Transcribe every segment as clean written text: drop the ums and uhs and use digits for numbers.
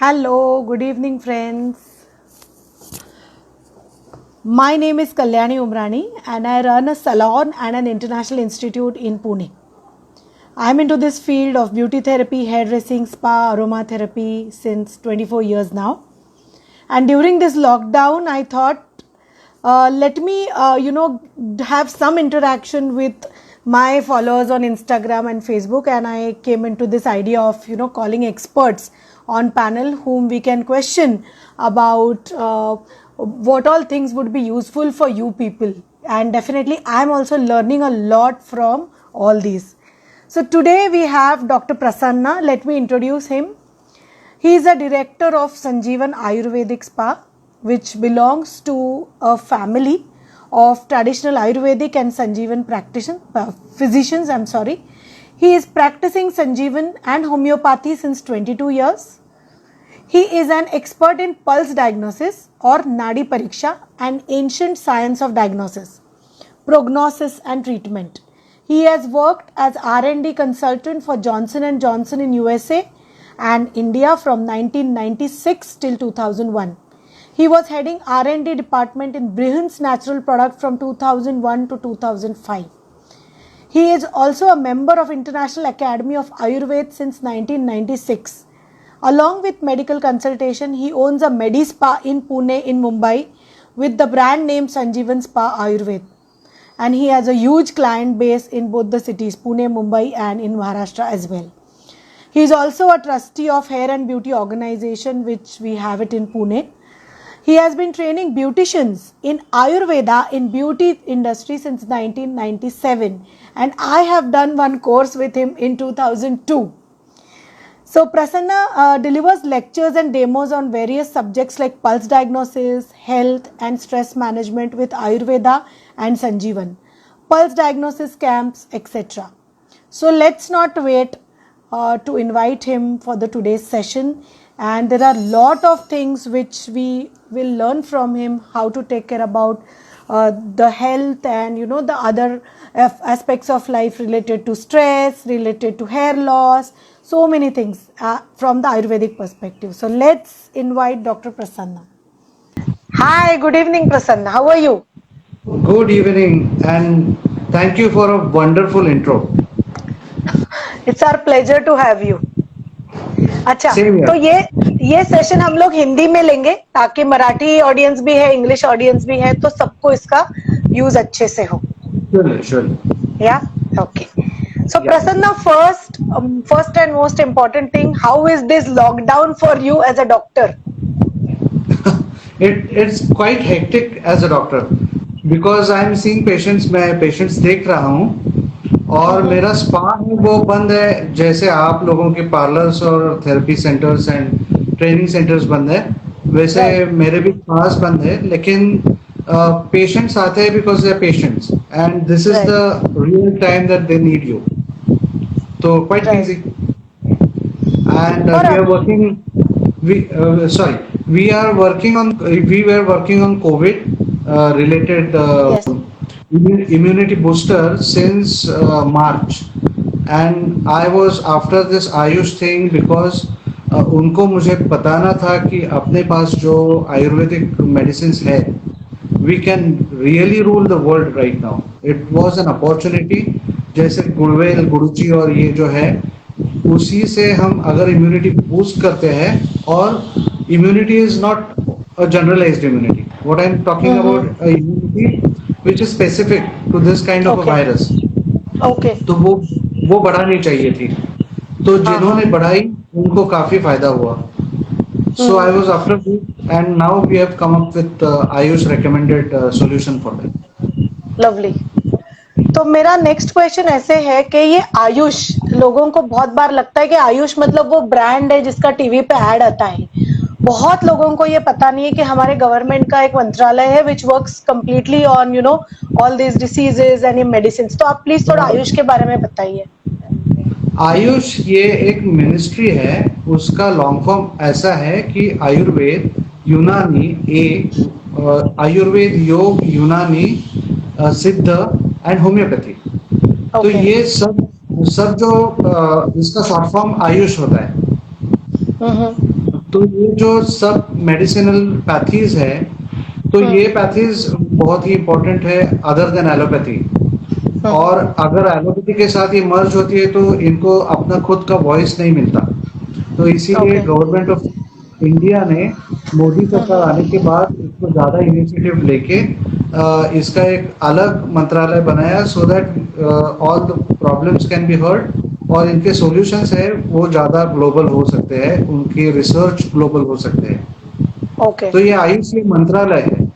Hello, good evening, friends. My name is Kalyani Umrani, and I run a salon and an international institute in Pune. I'm into this field of beauty therapy, hairdressing, spa, aromatherapy since 24 years now. And during this lockdown, I thought, let me, have some interaction with my followers on Instagram and Facebook. And I came into this idea of, calling experts on panel whom we can question about what all things would be useful for you people. And definitely, I'm also learning a lot from all these. So today we have Dr. Prasanna. Let me introduce him. He is a director of Sanjeevan Ayurvedic Spa, which belongs to a family of traditional Ayurvedic and Sanjeevan physicians. He is practicing Sanjeevan and homeopathy since 22 years. He is an expert in pulse diagnosis or Nadi Pariksha, an ancient science of diagnosis, prognosis and treatment. He has worked as R&D consultant for Johnson & Johnson in USA and India from 1996 till 2001. He was heading R&D department in Brihans Natural Product from 2001 to 2005. He is also a member of International Academy of Ayurveda since 1996. Along with medical consultation, he owns a Medispa in Pune in Mumbai with the brand name Sanjeevan Spa Ayurveda. And he has a huge client base in both the cities, Pune, Mumbai and in Maharashtra as well. He is also a trustee of Hair and Beauty Organization, which we have it in Pune. He has been training beauticians in Ayurveda in beauty industry since 1997. And I have done one course with him in 2002. So Prasanna delivers lectures and demos on various subjects like pulse diagnosis, health and stress management with Ayurveda and Sanjeevan, pulse diagnosis camps, etc. So let's not wait to invite him for the today's session. And there are a lot of things which we will learn from him, how to take care about the health and the other aspects of life related to stress, related to hair loss, so many things from the Ayurvedic perspective. So let's invite Dr. Prasanna. Hi, good evening Prasanna. How are you? Good evening and thank you for a wonderful intro. It's our pleasure to have you. अच्छा, Same तो here. ये session हम लोग हिंदी में लेंगे ताकि Marathi audience भी है, इंग्लिश ऑडियंस भी है, तो सबको इसका यूज अच्छे से हो. Surely, surely. Yeah, okay. So Yeah. Prasanna, first and most important thing, how is this lockdown for you as a doctor? It's quite hectic as a doctor because I'm seeing patients. मैं patients देख रहा हूँ और मेरा spa है वो बंद है, जैसे आप लोगों के पार्लर्स और therapy centres and training centres बंद है वैसे Right. मेरे भी स्पास बंद है, लेकिन पेशेंट्स आते हैं because they are patients and this is Right. The real time that they need you. तो quite Right. busy. And और we are working we were working on COVID related yes. immunity booster since March, and I was after this Ayush thing because उनको मुझे बताना था कि अपने पास जो Ayurvedic medicine है we can really rule the world right now. It was an opportunity. जैसे गुड़वेल गुड़ची और ये जो है उसी से हम अगर इम्यूनिटी बूस्ट करते हैं और immunity is not a generalised immunity. What I am talking about immunity which is specific to this kind of a Okay. Virus. Okay. तो वो बढ़ानी चाहिए थी, तो जिन्होंने बढ़ाई उनको काफी फायदा हुआ. So I was after this, and now we have come up with Ayush recommended solution for that. Lovely. तो मेरा नेक्स्ट क्वेश्चन ऐसे है कि ये आयुष, लोगों को बहुत बार लगता है कि आयुष मतलब वो ब्रांड है जिसका टीवी पे ऐड आता है. बहुत लोगों को ये पता नहीं है कि हमारे गवर्नमेंट का एक मंत्रालय है which works completely on all this diseases and medicine. तो आप प्लीज थोड़ा आयुष के बारे में बताइए. आयुष ये एक मिनिस्ट्री है, उसका लॉन्ग फॉर्म ऐसा है कि आयुर्वेद यूनानी आयुर्वेद योग यूनानी सिद्ध एंड होम्योपैथी. तो Okay. ये सब सब जो इसका शॉर्ट फॉर्म आयुष होता है. तो ये जो सब मेडिसिनल पैथीज है, तो ये पैथीज बहुत ही इंपॉर्टेंट है अदर देन एलोपैथी। और अगर एलोपैथी के साथ ये मर्ज होती है तो इनको अपना खुद का वॉइस नहीं मिलता। तो इसीलिए ओके। गवर्नमेंट ऑफ इंडिया ने मोदी सरकार आने के बाद इसको ज़्यादा इनिशिएटिव लेके इसका एक अलग मंत्रालय बनाया, so that all the problems can be heard और इनके सॉल्यूशंस है वो ज़्यादा ग्लोबल हो सकते हैं, उनके रिसर्च ग्लोबल हो सकते हैं। ओके। तो ये आयुष ये मंत्रालय है,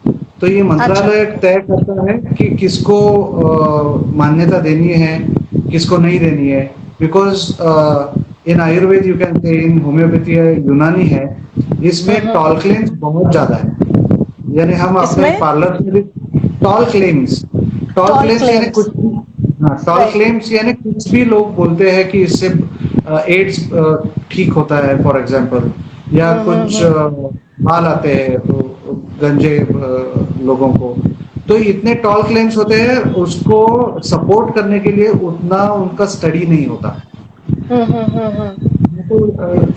तो ये अच्छा। मंत्रालय तय करता है कि किसको मान्यता देनी है, किसको नहीं देनी है। Because in Ayurveda you can say, in homeopathy है, यूनानी है, इसमें टॉल क्लेम्स बहुत ज्यादा है। यानी हम अपने इसमें पार्लर में भी toll claims, toll toll claims यानी क्लेम्स। कुछ भी, हाँ टॉल राइट। क्लेम्स यानी कुछ भी लोग बोलते हैं कि इससे एड्स ठीक होता है फॉर एग्जांपल, या कुछ माल आते हैं तो गंजे लोगों को। तो इतने टॉल क्लेम्स होते हैं, उसको सपोर्ट करने के लिए उतना उनका स्टडी नहीं होता। तो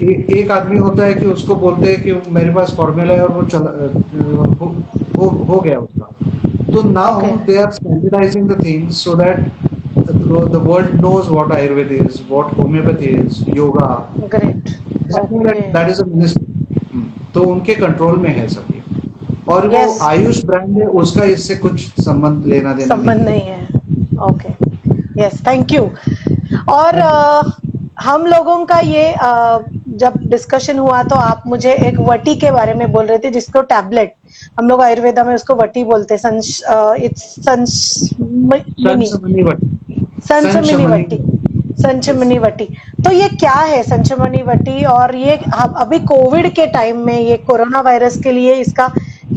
एक आदमी होता है कि उसको बोलते हैं कि मेरे पास फॉर्मूला है और वो चला हो गया उसका। तो now okay. They are standardising the things so that the world knows what Ayurveda is, what homeopathy is, yoga. Great. Okay. That is a ministry. तो उनके कंट्रोल में है सब ये। और वो यस। आयुष ब्रांड है, उसका इससे कुछ संबंध लेना देना संबंध नहीं। नहीं है। ओके। Yes, thank you. और हम लोगों का ये जब डिस्कशन हुआ तो आप मुझे एक वटी के बारे में बोल रहे थे, जिसको टैबलेट, हम लोग आयुर्वेदा में उसको वटी बोलते हैं। संशमनी वटी। संचमनी वटी। संचमनी वटी। तो ये क्या है संचमनी वटी? और ये अभी कोविड के टाइम में, ये कोरोना वायरस के लिए इसका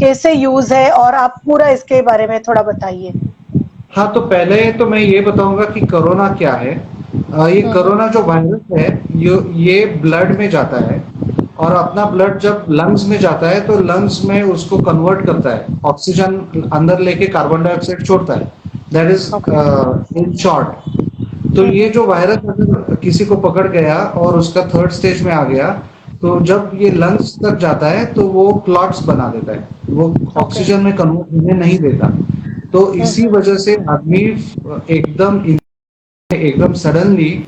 कैसे यूज है, और आप पूरा इसके बारे में थोड़ा बताइए। हाँ, तो पहले तो मैं ये बताऊंगा कि कोरोना क्या है। ये कोरोना जो वायरस है, ये ब्लड में जाता है, और अपना ब्लड जब लंग्स में जाता है तो लंग्स में उसको कन्वर्ट करता है, ऑक्सीजन अंदर लेके कार्बन डाइऑक्साइड छोड़ता है। That is in short. तो ये जो वायरस अगर किसी को पकड़ गया और उसका थर्ड स्टेज में आ गया, तो जब ये लंग्स तक जाता है तो वो क्लॉट्स बना देता है, वो ऑक्सीजन में कन्वर्ट होने नहीं देता। तो इसी वजह से आदमी एकदम एकदम सडनली,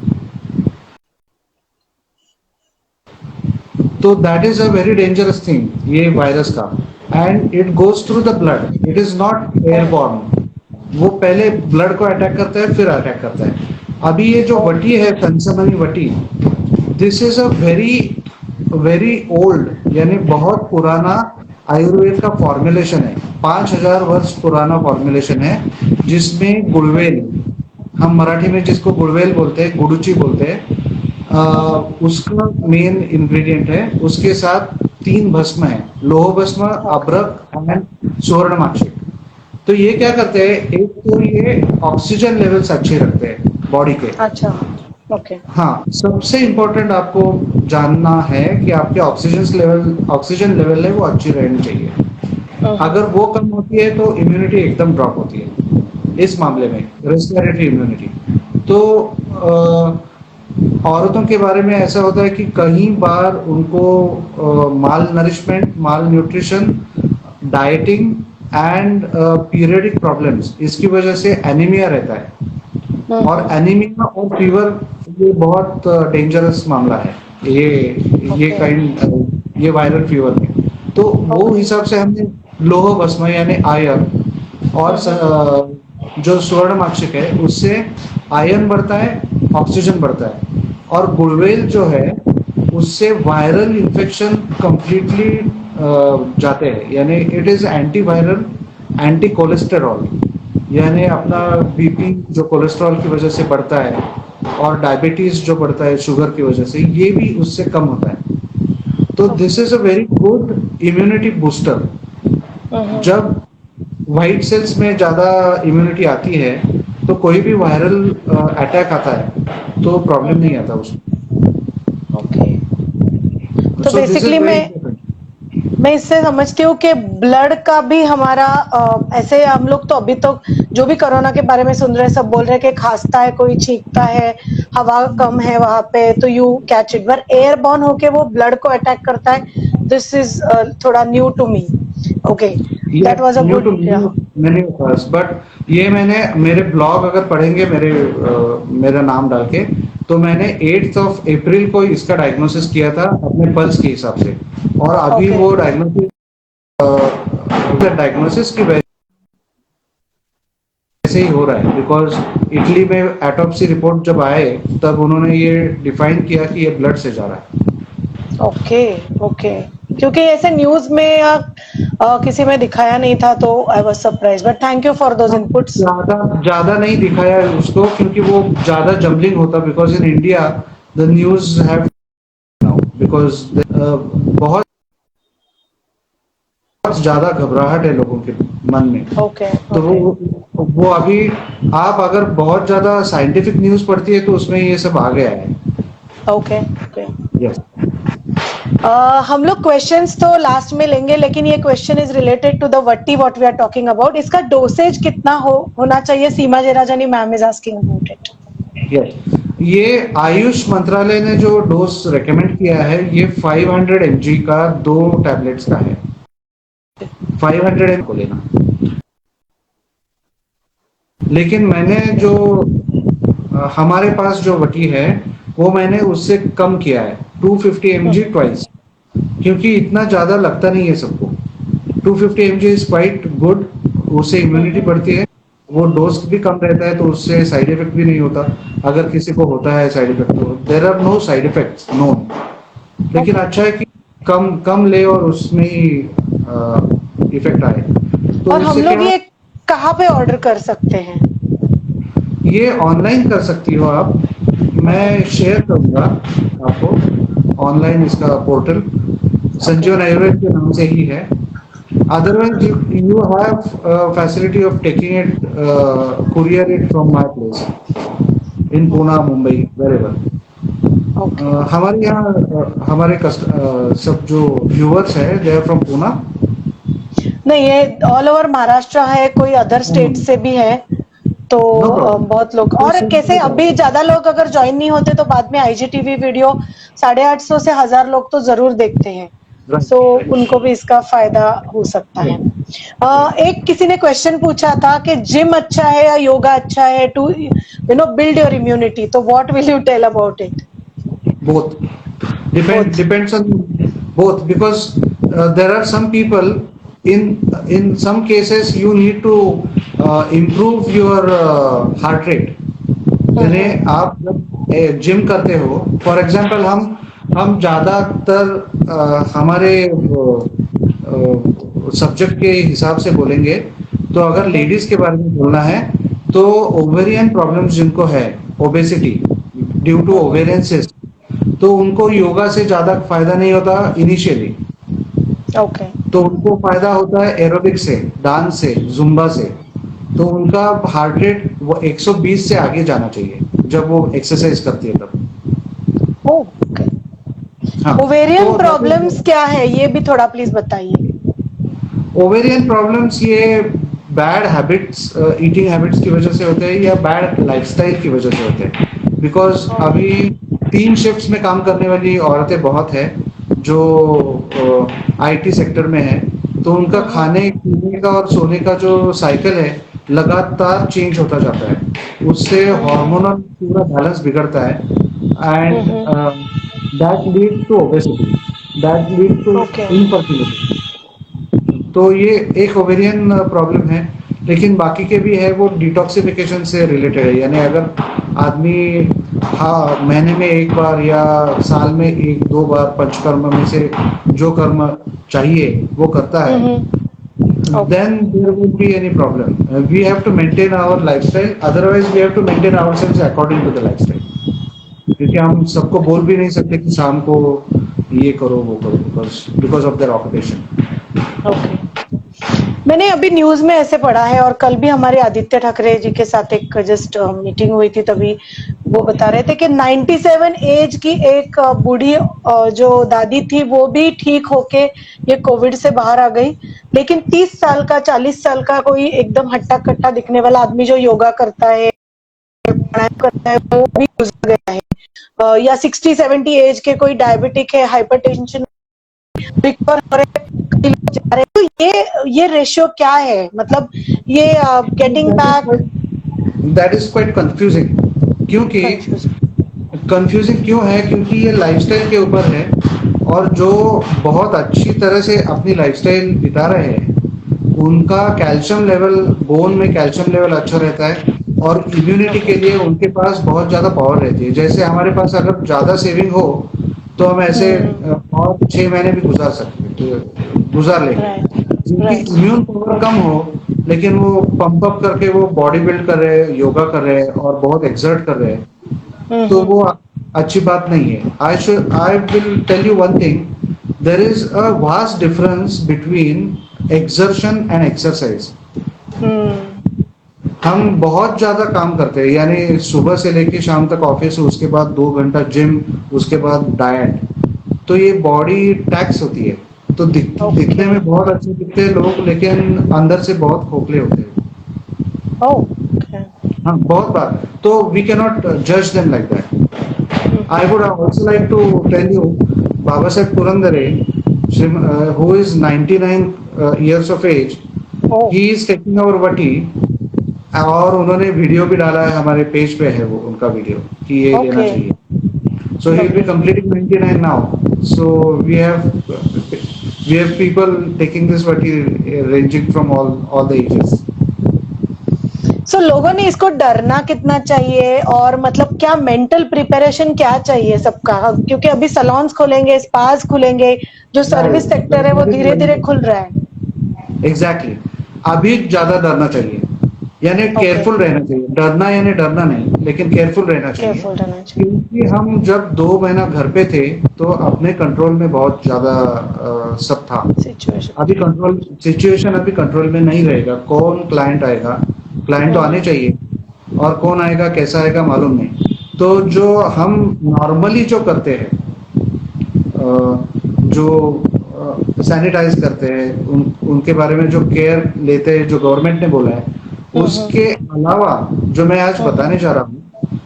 तो that is a very dangerous thing ये वायरस का। And it goes through the blood, it is not airborne. वो पहले ब्लड को अटैक करता है, फिर अटैक करता है। अभी ये जो वटी है, संचमनी वटी, this is a very very old, यानी बहुत पुराना आयुर्वेद का फॉर्मुलेशन है। 5000 वर्ष पुराना फॉर्मुलेशन है, जिसमें गुड़वेल, हम मराठी में जिसको गुड़वेल बोलते हैं, गुड़ुची बोलते हैं, उसका मेन इंग्रेडिएंट है। उसके साथ 3 भस्म है, लोह भस्म, अभ्रक एंड सुवर्णमाक्षिक। तो ये क्या करते हैं, एक तो ये ऑक्सीजन लेवल्स अच्छे रखते हैं बॉडी के। अच्छा। ओके। हाँ, सबसे इम्पोर्टेंट आपको जानना है कि आपके ऑक्सीजन लेवल है वो अच्छी रहनी चाहिए। अगर वो कम होती है तो इम्यूनिटी एकदम ड्रॉप होती है। इस मामले में रेस्पिरेटरी इम्यूनिटी, तो औरतों के बारे में ऐसा होता है कि कई बार उनको malnourishment, malnutrition, dieting and periodic problems, इसकी वजह से एनीमिया रहता है। और एनीमिया और फीवर ये बहुत डेंजरस मामला है, ये वायरल फीवर में। तो वो हिसाब से हमने लोह भस्म यानी आयन, और जो सुवर्णमाक्षिक है उससे आयन बढ़ता है, ऑक्सीजन बढ़ता है। और गुड़वेल जो है उससे वायरल इन्फेक्शन कंप्लीटली जाते हैं, यानी it is anti viral, anti cholesterol, यानी अपना बीपी जो कोलेस्ट्रॉल की वजह से बढ़ता है, और डायबिटीज जो बढ़ता है शुगर की वजह से, ये भी उससे कम होता है। तो this is a very good immunity booster. जब व्हाइट सेल्स में ज्यादा इम्यूनिटी आती है तो कोई भी वायरल अटैक आता है तो प्रॉब्लम नहीं आता उसमें। ओके। तो So this is basically very मैं important. इससे समझती हूँ कि ब्लड का भी हमारा ऐसे हम लोग तो अभी तो जो भी कोरोना के बारे में सुन रहे हैं सब बोल रहे हैं कि खांसता है, कोई छींकता है, हवा कम है वहां पे तो यू कैच इट, पर एयरबॉर्न होके वो ब्लड को अटैक करता है, दिस इज थोड़ा न्यू टू मी. ओके, ये that was a new to good. Many but ये मैंने मेरे ब्लॉग अगर पढ़ेंगे मेरा नाम डाल के, तो मैंने 8th ऑफ अप्रैल को इसका डायग्नोसिस किया था अपने पल्स के हिसाब से, और अभी Okay. वो डायग्नोसिस की वजह से ही हो रहा है, बिकॉज इटली में एटोप्सी रिपोर्ट जब आए तब उन्होंने ये डिफाइन किया कि ये ब्लड से जा रहा है. ओके. ओके, क्योंकि ऐसे न्यूज में या किसी में दिखाया नहीं था तो I was surprise, but thank you for those inputs. ज्यादा ज्यादा नहीं दिखाया उसको क्योंकि वो ज्यादा जम्बलिंग होता, because in India the news have because बहुत ज्यादा घबराहट है लोगों के मन में. ओके. तो वो अभी आप अगर बहुत ज्यादा साइंटिफिक न्यूज पढ़ती है तो उसमें ये सब आ गया है. ओके. ओके. यस. हम लोग क्वेश्चंस तो लास्ट में लेंगे, लेकिन ये question is related to the वट्टी what we are talking about. इसका डोसेज कितना होना चाहिए? Seema Jerajani ma'am is asking about it. Yes, ये आयुष मंत्रालय ने जो डोज रेकमेंड किया है ये 500 mg का 2 टैबलेट्स का है. 500 mg को लेना. लेकिन मैंने जो हमारे पास जो वटी है वो मैंने उससे कम किया है, 250 mg ट्वाइस, क्योंकि इतना ज्यादा लगता नहीं है सबको. 250 mg इज क्वाइट गुड, उससे इम्यूनिटी बढ़ती है, वो डोज भी कम रहता है तो उससे साइड इफेक्ट भी नहीं होता. अगर किसी को होता है साइड इफेक्ट तो there are no side effects known. लेकिन अच्छा है कि कम कम ले और उसमें ही इफेक्ट आए. तो और हम इससे लोग क्या, ये कहाँ पे ऑर्डर कर सकते हैं? ये ऑनलाइन कर सकती हो आप. मैं शेयर करूंगा आपको ऑनलाइन इसका पोर्टल, संजीवन आयुर्वेद के नाम से ही है. Otherwise you have facility of taking it, courier it from my place in Poona, Mumbai, wherever. हमारे यहाँ हमारे सब जो व्यूअर्स है दे आर फ्रॉम पूना. नहीं, ये ऑल ओवर महाराष्ट्र है, कोई अदर स्टेट से भी है तो No problem. बहुत लोग. और कैसे अभी ज्यादा लोग अगर ज्वाइन नहीं होते तो बाद में IGTV वीडियो 850 से 1000 लोग तो जरूर देखते हैं, सो उनको भी इसका फायदा हो सकता है. एक किसी ने क्वेश्चन पूछा था कि जिम अच्छा है या योगा अच्छा है टू बिल्ड योर इम्यूनिटी, तो what will you tell about it? Both. Depends on both, because there are some people in some cases you need to improve your heart rate. यानी आप जब जिम करते हो, फॉर एग्जांपल हम ज्यादातर हमारे subject के हिसाब से बोलेंगे तो अगर लेडीज के बारे में बोलना है तो ओवेरियन प्रॉब्लम्स जिनको है, obesity due to ovarian cyst, तो उनको योगा से ज्यादा फायदा नहीं होता इनिशियली. ओके. तो उनको फायदा होता है एरोबिक से, डांस से, जुम्बा से. तो उनका हार्ट रेट वो 120 से आगे जाना चाहिए जब वो एक्सरसाइज करती है तब. ओके. हाँ, ओवेरियन तो प्रॉब्लम्स क्या है ये भी थोड़ा प्लीज बताइए. ओवेरियन प्रॉब्लम्स ये बैड हैबिट्स, ईटिंग हैबिट्स की वजह से होते हैं या बैड लाइफस्टाइल की वजह से होते हैं. बिकॉज अभी 3 शिफ्ट्स में काम करने वाली औरतें बहुत है जो IT सेक्टर में है, तो उनका खाने पीने का और सोने का जो साइकिल है लगातार चेंज होता जाता है. उससे हार्मोनल पूरा बैलेंस बिगड़ता है and that lead to obesity, that lead to infertility. तो ये एक ओवेरियन प्रॉब्लम है. लेकिन बाकी के भी है, वो डिटॉक्सिफिकेशन से रिलेटेड है. यानी अगर आदमी महीने में एक बार या साल में 1-2 बार पंचकर्म में से जो कर्म चाहिए वो करता है, then there won't be any problem. We have to maintain our lifestyle, otherwise we have to maintain ourselves according to the lifestyle. क्योंकि हम सबको बोल भी नहीं सकते कि शाम को ये करो वो करो, because of their occupation. Okay. मैंने अभी न्यूज में ऐसे पढ़ा है, और कल भी हमारे आदित्य ठाकरे जी के साथ एक जस्ट मीटिंग हुई थी, तभी वो बता रहे थे कि 97 एज की एक बूढ़ी जो दादी थी वो भी ठीक होके ये कोविड से बाहर आ गई. लेकिन 30 साल का 40 साल का कोई एकदम हट्टा कट्टा दिखने वाला आदमी जो योगा करता है, प्राणायाम करता है वो भी गुजर गया है, या 60-70 एज के कोई डायबिटिक है, हाइपरटेंशन रिकवर हो रहे हैं, कई लोग जा रहे हैं, तो ये रेशियो क्या है, मतलब ये getting back that is quite confusing. क्योंकि कंफ्यूज। कंफ्यूजिंग क्यों है? क्योंकि ये लाइफस्टाइल के ऊपर है, और जो बहुत अच्छी तरह से अपनी लाइफस्टाइल बिता रहे हैं उनका कैल्शियम लेवल, बोन में कैल्शियम लेवल अच्छा रहता है, और इम्यूनिटी के लिए उनके पास बहुत ज़्यादा पावर रहती है। जैसे हमारे पास अगर ज़्यादा सेविंग हो तो हम ऐसे और 6 महीने भी गुजार सकते, गुजार लेंगे। राइट जिनकी राइट। इम्यून पावर कम हो लेकिन वो पंप अप करके वो बॉडी बिल्ड कर रहे हैं, योगा कर रहे हैं और बहुत एक्सर्ट कर रहे हैं, तो वो अच्छी बात नहीं है। I will tell you one thing, there is a vast difference between exertion and exercise. हम बहुत ज्यादा काम करते हैं, यानी सुबह से लेके शाम तक ऑफिस, उसके बाद 2 घंटा जिम, उसके बाद डाइट, तो ये बॉडी टैक्स होती है। तो दिखने में बहुत अच्छे दिखते हैं लोग, लेकिन अंदर से बहुत खोखले होते हैं। हाँ, बहुत बार। तो वी कैन नॉट जज them like that. I would also like to tell you, Baba Saheb Purandare, who is 99 years of age, he is taking our vati, और उन्होंने वीडियो भी डाला है, हमारे पेज पे है वो उनका वीडियो कि ये लेना चाहिए। So he will be completing 99 now. So we have people taking this वटी ranging from all the ages. So लोगों ने इसको डरना कितना चाहिए, और मतलब क्या मेंटल प्रिपरेशन क्या चाहिए सबका, क्योंकि अभी सलॉन्स खुलेंगे, स्पास खुलेंगे, जो सर्विस सेक्टर है वो धीरे धीरे खुल रहा है। एग्जैक्टली, अभी ज्यादा डरना चाहिए, यानी केयरफुल रहना चाहिए। डरना यानी डरना नहीं, लेकिन केयरफुल रहना चाहिए। क्योंकि हम जब 2 महीना घर पे थे तो अपने कंट्रोल में बहुत ज्यादा सब था। सिचुएशन अभी कंट्रोल में नहीं रहेगा। कौन क्लाइंट आएगा, क्लाइंट तो आने चाहिए, और कौन आएगा कैसा आएगा मालूम नहीं। तो जो हम नॉर्मली जो करते हैं, जो सैनिटाइज करते हैं, उनके बारे में जो केयर लेते हैं, जो गवर्नमेंट ने बोला है, उसके अलावा जो मैं आज बताने जा रहा हूँ,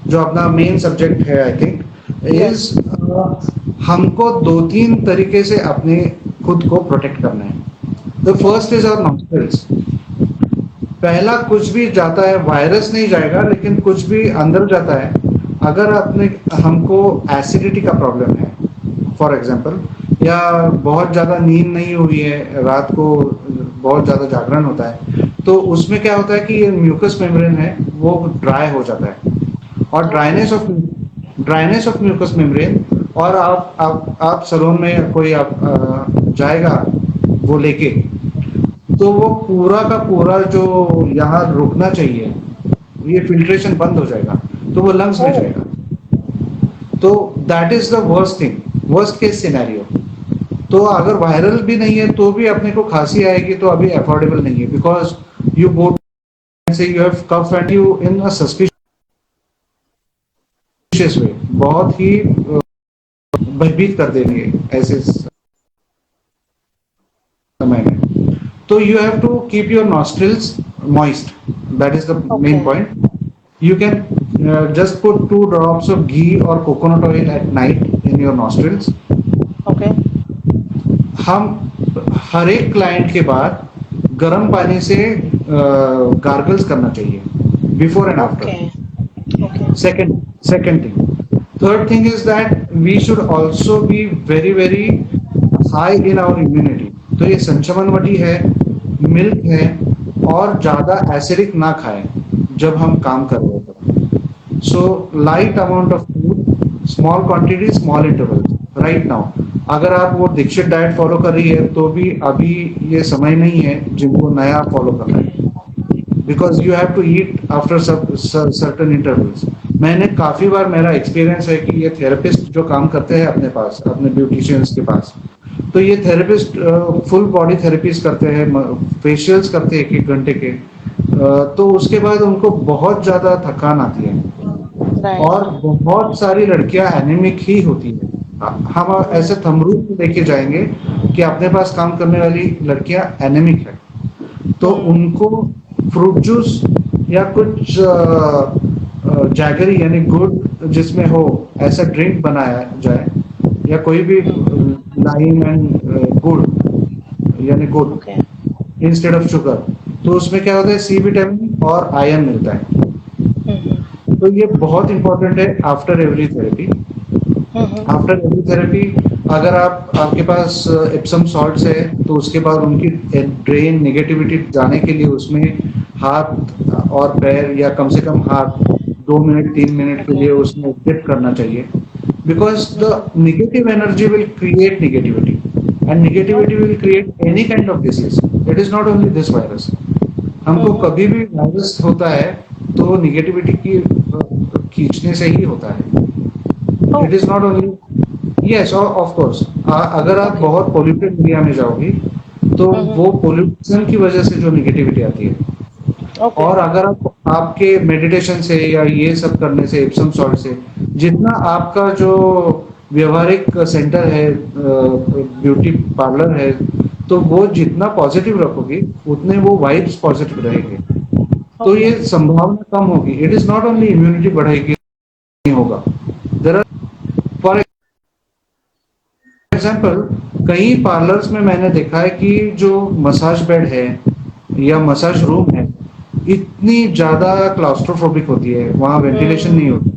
जो अपना मेन सब्जेक्ट है, आई थिंक इज, हमको 2-3 तरीके से अपने खुद को प्रोटेक्ट करना है। The first is our nostrils. पहला, कुछ भी जाता है, वायरस नहीं जाएगा लेकिन कुछ भी अंदर जाता है। अगर हमको एसिडिटी का प्रॉब्लम है फॉर एग्जांपल, या बहुत ज़्यादा नींद नहीं हुई है, रात को बहुत ज़्यादा जागरण होता है, तो उसमें क्या होता है कि ये म्यूकस मेम्ब्रेन है वो ड्राई हो जाता है, और ड्राइनेस ऑफ म्यूकस मेम्ब्रेन, और आप सैलून में कोई आप जाएगा वो लेके, तो वो पूरा का पूरा जो यहाँ रुकना चाहिए, ये फिल्ट्रेशन बंद हो जाएगा, तो वो लंग्स में जाएगा। तो that is the worst thing, worst case scenario. तो अगर वायरल भी नहीं है तो भी अपने को खांसी आएगी, तो अभी अफोर्डेबल नहीं है, बिकॉज यू गो से you have cough and you in a suspicious way, बहुत ही भयभीत कर देंगे ऐसे समय में। तो you have to keep your nostrils moist. That is the main point. You can just put 2 drops of ghee or coconut oil at night in your nostrils. Okay. हम हर एक क्लाइंट के बाद गर्म पानी से गार्गल्स करना चाहिए, before and after. Second thing. Third thing is that we should also be very very high in our immunity. तो ये संचमन वटी है, मिल्क है, और ज्यादा एसिडिक ना खाएं जब हम काम कर रहे हैं। So light amount of food, small quantity, small interval. Right now अगर आप वो दीक्षित डाइट फॉलो कर रही है तो भी अभी ये समय नहीं है जिनको नया फॉलो करना है, because you have to eat after certain intervals. मैंने काफी बार, मेरा एक्सपीरियंस है कि ये थेरेपिस्ट जो काम करते हैं अपने पास, अपने ब्यूटिशियंस के पास, तो ये थेरेपिस्ट फुल बॉडी थेरेपीज करते हैं, फेशियल्स करते हैं 1-1 घंटे के, तो उसके बाद उनको बहुत ज्यादा थकान आती है, और बहुत सारी लड़कियां एनीमिक ही होती है। हम ऐसे थमरूद लेके जाएंगे कि अपने पास काम करने वाली लड़कियां एनीमिक है, तो उनको फ्रूट जूस या कुछ जैगरी यानी गुड़ जिसमें हो ऐसा ड्रिंक बनाया जाए, या कोई भी लाइम एंड गुड़ यानी गुड़ ओके। इंस्टेड ऑफ शुगर, तो उसमें क्या होता है, सी विटामिन और आयरन मिलता है। तो ये बहुत इंपॉर्टेंट है after every therapy. After every therapy अगर आपके पास एप्सम सॉल्ट्स है तो उसके बाद उनकी ड्रेन नेगेटिविटी जाने के लिए उसमें हाथ और पैर, या कम से कम हाथ 2 मिनट 3 मिनट के लिए उसमें डिप करना चाहिए, because the negative energy will create negativity and negativity will create any kind of disease, it is not only this virus. हमको कभी भी वायरस होता है तो नेगेटिविटी की खींचने से ही होता है। It is not only, yes of course, अगर आप बहुत पोल्यूटेड एरिया में जाओगी तो वो पोल्यूशन की वजह से जो नेगेटिविटी आती है। और अगर आप आपके मेडिटेशन से या ये सब करने से, एप्सम सॉल्ट से, जितना आपका जो व्यवहारिक सेंटर है, ब्यूटी पार्लर है, तो वो जितना पॉजिटिव रखोगी उतने वो वाइब्स पॉजिटिव रहेंगे, तो ये संभावना कम होगी। It is not only immunity बढ़ेगी, नहीं होगा। देयर आर, फॉर एग्जाम्पल, कई पार्लर्स में मैंने देखा है कि जो मसाज बेड है या मसाज रूम है, इतनी ज्यादा क्लाउस्ट्रोफोबिक होती है, वहां वेंटिलेशन नहीं होती,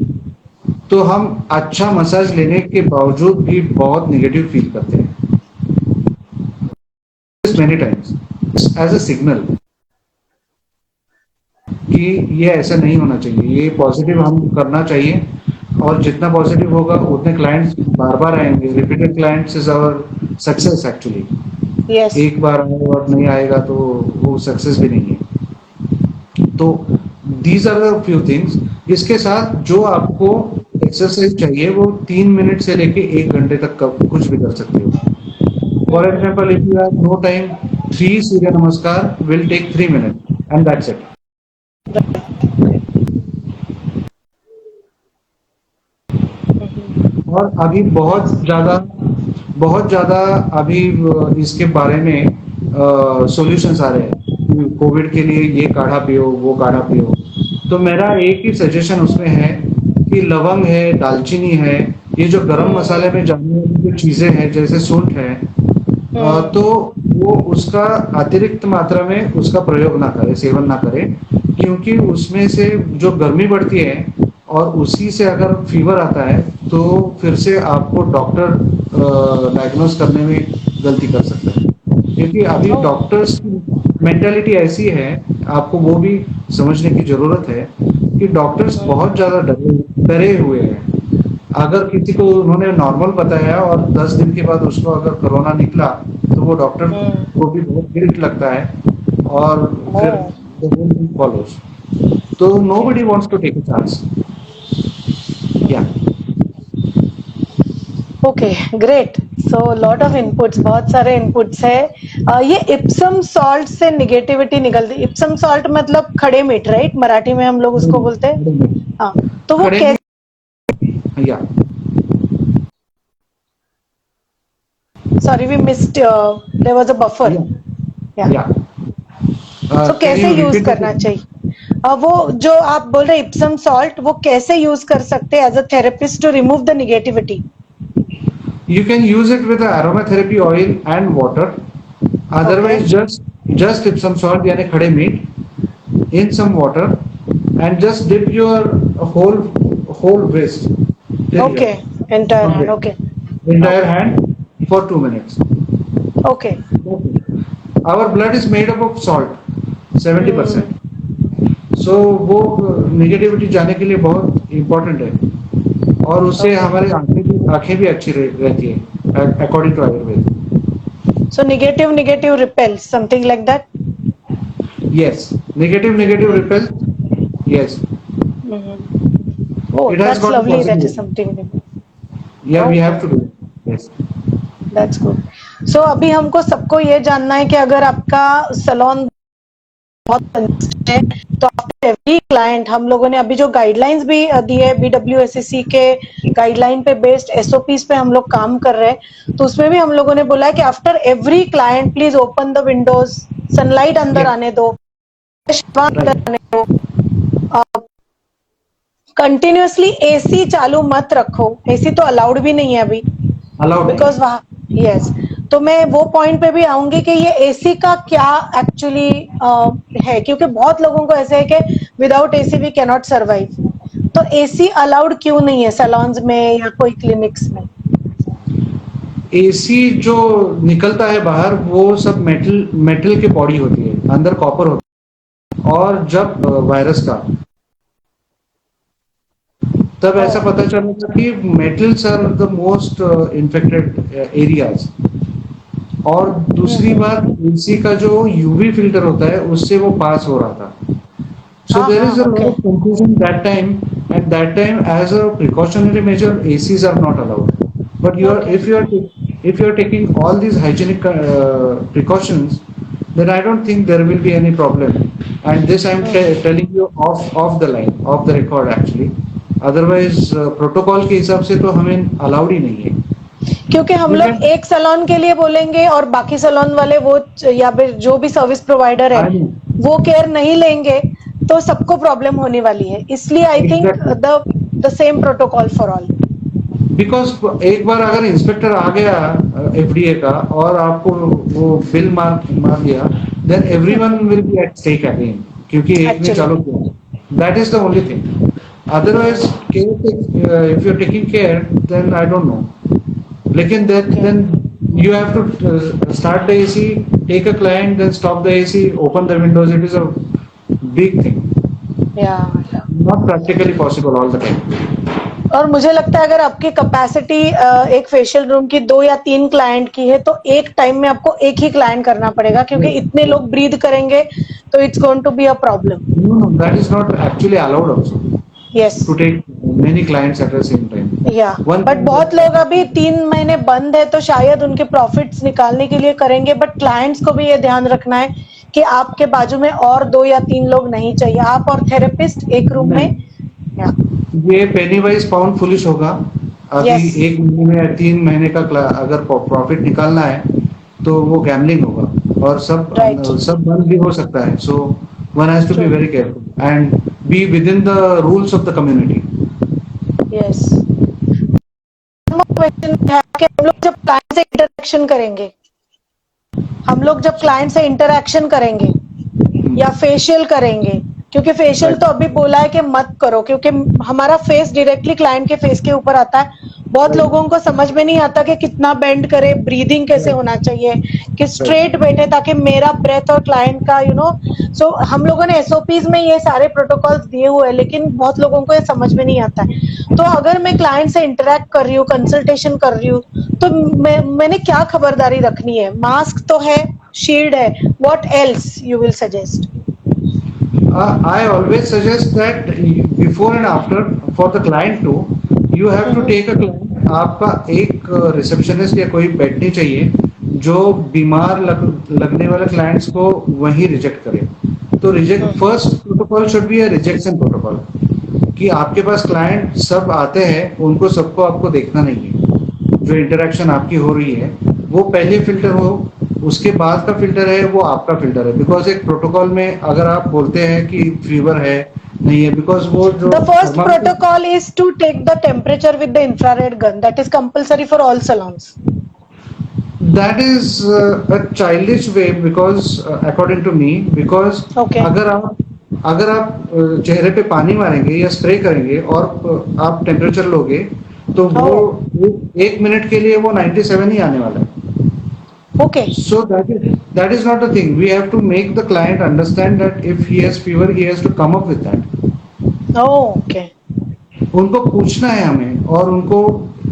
तो हम अच्छा मसाज लेने के बावजूद भी बहुत नेगेटिव फील करते हैं। Many times as a signal कि ये ऐसा नहीं होना चाहिए, ये पॉजिटिव हम करना चाहिए, और जितना पॉजिटिव होगा उतने क्लाइंट्स बार बार आएंगे। Repeated clients is our success actually. Yes. एक बार आए और नहीं आएगा तो वो सक्सेस भी नहीं है। तो these are the few things. इसके साथ जो आपको एक्सरसाइज चाहिए वो 3 मिनट से लेके 1 घंटे तक कुछ भी कर सकते हो। For example, if you have no time, 3 Surya Namaskar will take 3 minute and that's it. और अभी बहुत ज्यादा अभी इसके बारे में सॉल्यूशंस आ रहे हैं। कोविड के लिए ये काढ़ा पियो, वो काढ़ा पियो। तो मेरा एक ही सजेशन उसमें है कि लवंग है, दालचीनी है, ये जो गरम मसाले में जाने वाली जो चीजें हैं जैसे सूंठ है, तो वो उसका अतिरिक्त मात्रा में उसका प्रयोग ना करें, सेवन ना करें, क्योंकि उसमें से जो गर्मी बढ़ती है और उसी से अगर फीवर आता है तो फिर से आपको डॉक्टर डायग्नोस करने में गलती कर सकते हैं, क्योंकि अभी डॉक्टर्स की मेंटालिटी ऐसी है, आपको वो भी समझने की जरूरत है कि डॉक्टर्स बहुत ज्यादा डरे हुए हैं। अगर किसी को उन्होंने नॉर्मल बताया और 10 दिन के बाद उसको अगर कोरोना निकला तो वो डॉक्टर को भी बहुत गिल्ट लगता है, और फिर फॉलोज। तो nobody wants to take a chance. या okay, great. So lot of inputs, बहुत सारे इनपुट्स है। ये इप्सम सॉल्ट से निगेटिविटी निकलती। इप्सम सॉल्ट मतलब खड़े मीठ, राइट? मराठी में हम लोग उसको बोलते हैं। हाँ, तो वो कैसे? Yeah sorry, we missed, there was a buffer. या तो कैसे यूज करना चाहिए? वो जो आप बोल रहे इप्सम सॉल्ट, वो कैसे यूज कर सकते हैं as a therapist to remove the negativity? You can use it with aromatherapy oil and water. Otherwise, just dip some salt यानी खड़े मीठ in some water and just dip your whole wrist. Okay, entire hand. Okay. Entire hand for 2 minutes. Okay. Our blood is made up of salt, 70%. So वो negativity जाने के लिए बहुत important है, और उससे हमारी आंखें भी अच्छी रहती है according to Ayurveda. So negative repels, something like that. Yes, negative repels. Yes. Oh, It has that's got lovely. That possibility. is something. Yeah, we have to do it. Yes. That's good. So अभी हमको सबको ये जानना है कि अगर आपका salon बहुत consistent है तो आफ्टर एवरी क्लाइंट, हम लोगों ने अभी जो गाइडलाइंस भी दी है BWSCC के गाइडलाइन पे बेस्ड SOPs पे हम लोग काम कर रहे हैं, तो उसमें भी हम लोगों ने बोला है कि after every client please open the Windows, sunlight अंदर आने दो, अंदर आने दो, कंटिन्यूअसली एसी चालू मत रखो, एसी तो अलाउड भी नहीं है अभी, अलाउड नहीं बिकॉज वहाँ, यस, तो मैं वो पॉइंट पे भी आऊंगी कि ये एसी का क्या एक्चुअली है, क्योंकि बहुत लोगों को ऐसे है कि without AC we can not survive, तो एसी अलाउड क्यों नहीं है सैलून्स में या कोई क्लिनिक्स में? एसी जो निकलता है बाहर वो सब मेटल मेटल की बॉडी होती है, अंदर कॉपर होता है, और जब वायरस का तब ऐसा पता चला था कि metals are the most infected areas. और दूसरी बात, एसी का जो यूवी फिल्टर होता है उससे वो पास हो रहा था। So there is a lot of confusion that time. At that time, as a precautionary measure, ACs are not allowed. But if you are taking all these hygienic precautions, then I don't think there will be any problem. And this I am telling you off the line, off the record actually. Otherwise, protocol के हिसाब से तो हमें allowed ही नहीं है। क्योंकि हम लोग एक सैलून के लिए बोलेंगे और बाकी सैलून वाले वो या फिर जो भी सर्विस प्रोवाइडर है वो केयर नहीं लेंगे, तो सबको प्रॉब्लम होने वाली है, इसलिए I think the same protocol for all. Because एक बार अगर इंस्पेक्टर आ गया एफडीए का और आपको वो बिल मार दिया, then everyone will be at stake again, क्योंकि एक ने चालू किया। That is the only thing. Otherwise if you are taking care then I don't know, लेकिन देन you have to start the AC, take a client, then stop the AC, open the windows. It is a big thing. Yeah. Not practically possible all the time. और मुझे लगता है अगर आपकी capacity एक facial room की 2 या 3 client की है तो एक टाइम में आपको एक ही क्लाइंट करना पड़ेगा, क्योंकि इतने लोग ब्रीथ करेंगे तो it's going to be a problem. No, that is not actually allowed also. Yes. To take many clients at the same time. Yeah. But बहुत लोग अभी 3 महीने बंद है तो शायद उनके प्रॉफिट्स निकालने के लिए करेंगे, बट क्लाइंट्स को भी ये ध्यान रखना है कि आपके बाजू में और 2 या 3 लोग नहीं चाहिए, आप और थेरेपिस्ट एक रूम में। ये पेनी वाइज पाउंड फुलिश होगा। अभी Yes. 1 महीने में 3 महीने का अगर प्रॉफिट निकालना है तो वो गैम्बलिंग होगा, और सब Right. सब बंद भी हो सकता है। So one has to be very careful and be within the rules of the community. Yes. Question है कि हम लोग जब क्लाइंट से इंटरेक्शन करेंगे, या फेशियल करेंगे, क्योंकि फेशियल तो अभी बोला है कि मत करो, क्योंकि हमारा फेस डायरेक्टली क्लाइंट के फेस के ऊपर आता है। बहुत लोगों को समझ में नहीं आता कि कितना बेंड करे, ब्रीदिंग कैसे होना चाहिए, कि स्ट्रेट बैठे ताकि मेरा ब्रेथ और क्लाइंट का सो हम लोगों ने एसओपीज में ये सारे प्रोटोकॉल्स दिए हुए हैं, लेकिन बहुत लोगों को ये समझ में नहीं आता है। तो अगर मैं क्लाइंट से इंटरेक्ट कर रही हूँ, कंसल्टेशन कर रही हूँ, तो मैंने क्या खबरदारी रखनी है? मास्क तो है, शील्ड है, what else you will suggest? I always suggest that before and after for the client too, you have to take a client. आपका एक रिसेप्शनिस्ट या कोई बैठनी चाहिए जो बीमार लगने वाले क्लाइंट्स को वहीं रिजेक्ट करे। तो reject first protocol should be a rejection protocol, कि आपके पास क्लाइंट सब आते हैं, उनको सबको आपको देखना नहीं है। जो इंटरेक्शन आपकी हो रही है वो पहले फिल्टर हो, उसके बाद का फिल्टर है वो आपका फिल्टर है। बिकॉज एक प्रोटोकॉल में अगर आप बोलते हैं कि फीवर है, नहीं है, बिकॉज वो जो the first protocol is to take the temperature with the infrared gun, that is compulsory for all salons. That is a childish way because according to me, because अगर आप चेहरे पे पानी मारेंगे या स्प्रे करेंगे और आप टेम्परेचर लोगे तो वो 1 मिनट के लिए वो 97 ही आने वाला है। Okay. So that is not the thing. We have to make the client understand that if he has fever, he has to come up with that. Oh, okay. उनको पूछना है हमें, और उनको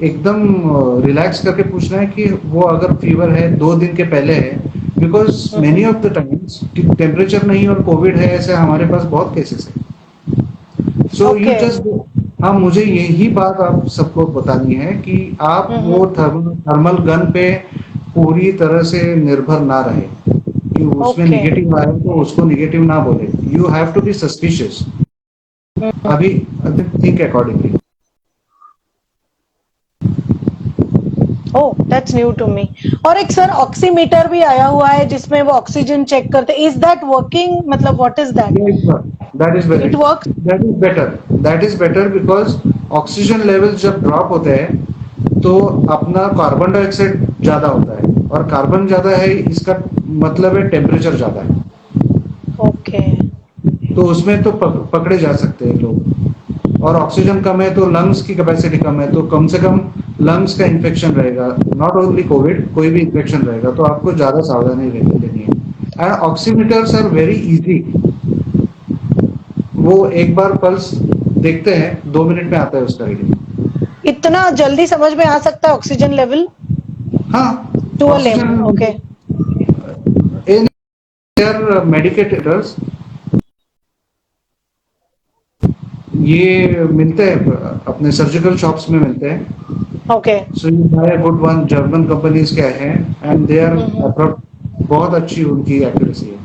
एकदम रिलैक्स करके पूछना है कि वो अगर फीवर है 2 दिन के पहले है, because many of the times temperature नहीं और कोविड है, ऐसे हमारे पास बहुत केसेस है। सो यू जस्ट, हाँ, मुझे यही बात आप सबको बतानी है कि आप वो थर्मल गन पे पूरी तरह से निर्भर ना रहे, कि उसमें निगेटिव आए तो उसको निगेटिव ना बोले। You have to be suspicious. अभी think accordingly. Oh, that's new to me. और एक सर ऑक्सीमीटर भी आया हुआ है जिसमें वो ऑक्सीजन चेक करते, इज दैट वर्किंग? मतलब what is that? That is very It works. That is better because oxygen levels जब ड्रॉप होते हैं तो अपना कार्बन डाइऑक्साइड ज्यादा होता है, और कार्बन ज्यादा है इसका मतलब है टेम्परेचर ज्यादा है, Okay. तो उसमें तो पकड़े जा सकते हैं लोग। और ऑक्सीजन कम है तो लंग्स की कैपेसिटी कम है, तो कम से कम लंग्स का इन्फेक्शन रहेगा, नॉट ओनली कोविड, कोई भी इन्फेक्शन रहेगा, तो आपको ज्यादा सावधानी लेनी है। And oximeters are very easy, वो एक बार पल्स देखते हैं, 2 मिनट में आता है उसका रीडिंग। इतना जल्दी समझ में आ सकता है ऑक्सीजन लेवल हाँ, to a lame? Okay. In their medicators ये मिलते हैं अपने सर्जिकल शॉप्स में मिलते हैं। Okay. So you buy good one, German companies के हैं एंड दे आर बहुत अच्छी उनकी एक्यूरेसी है।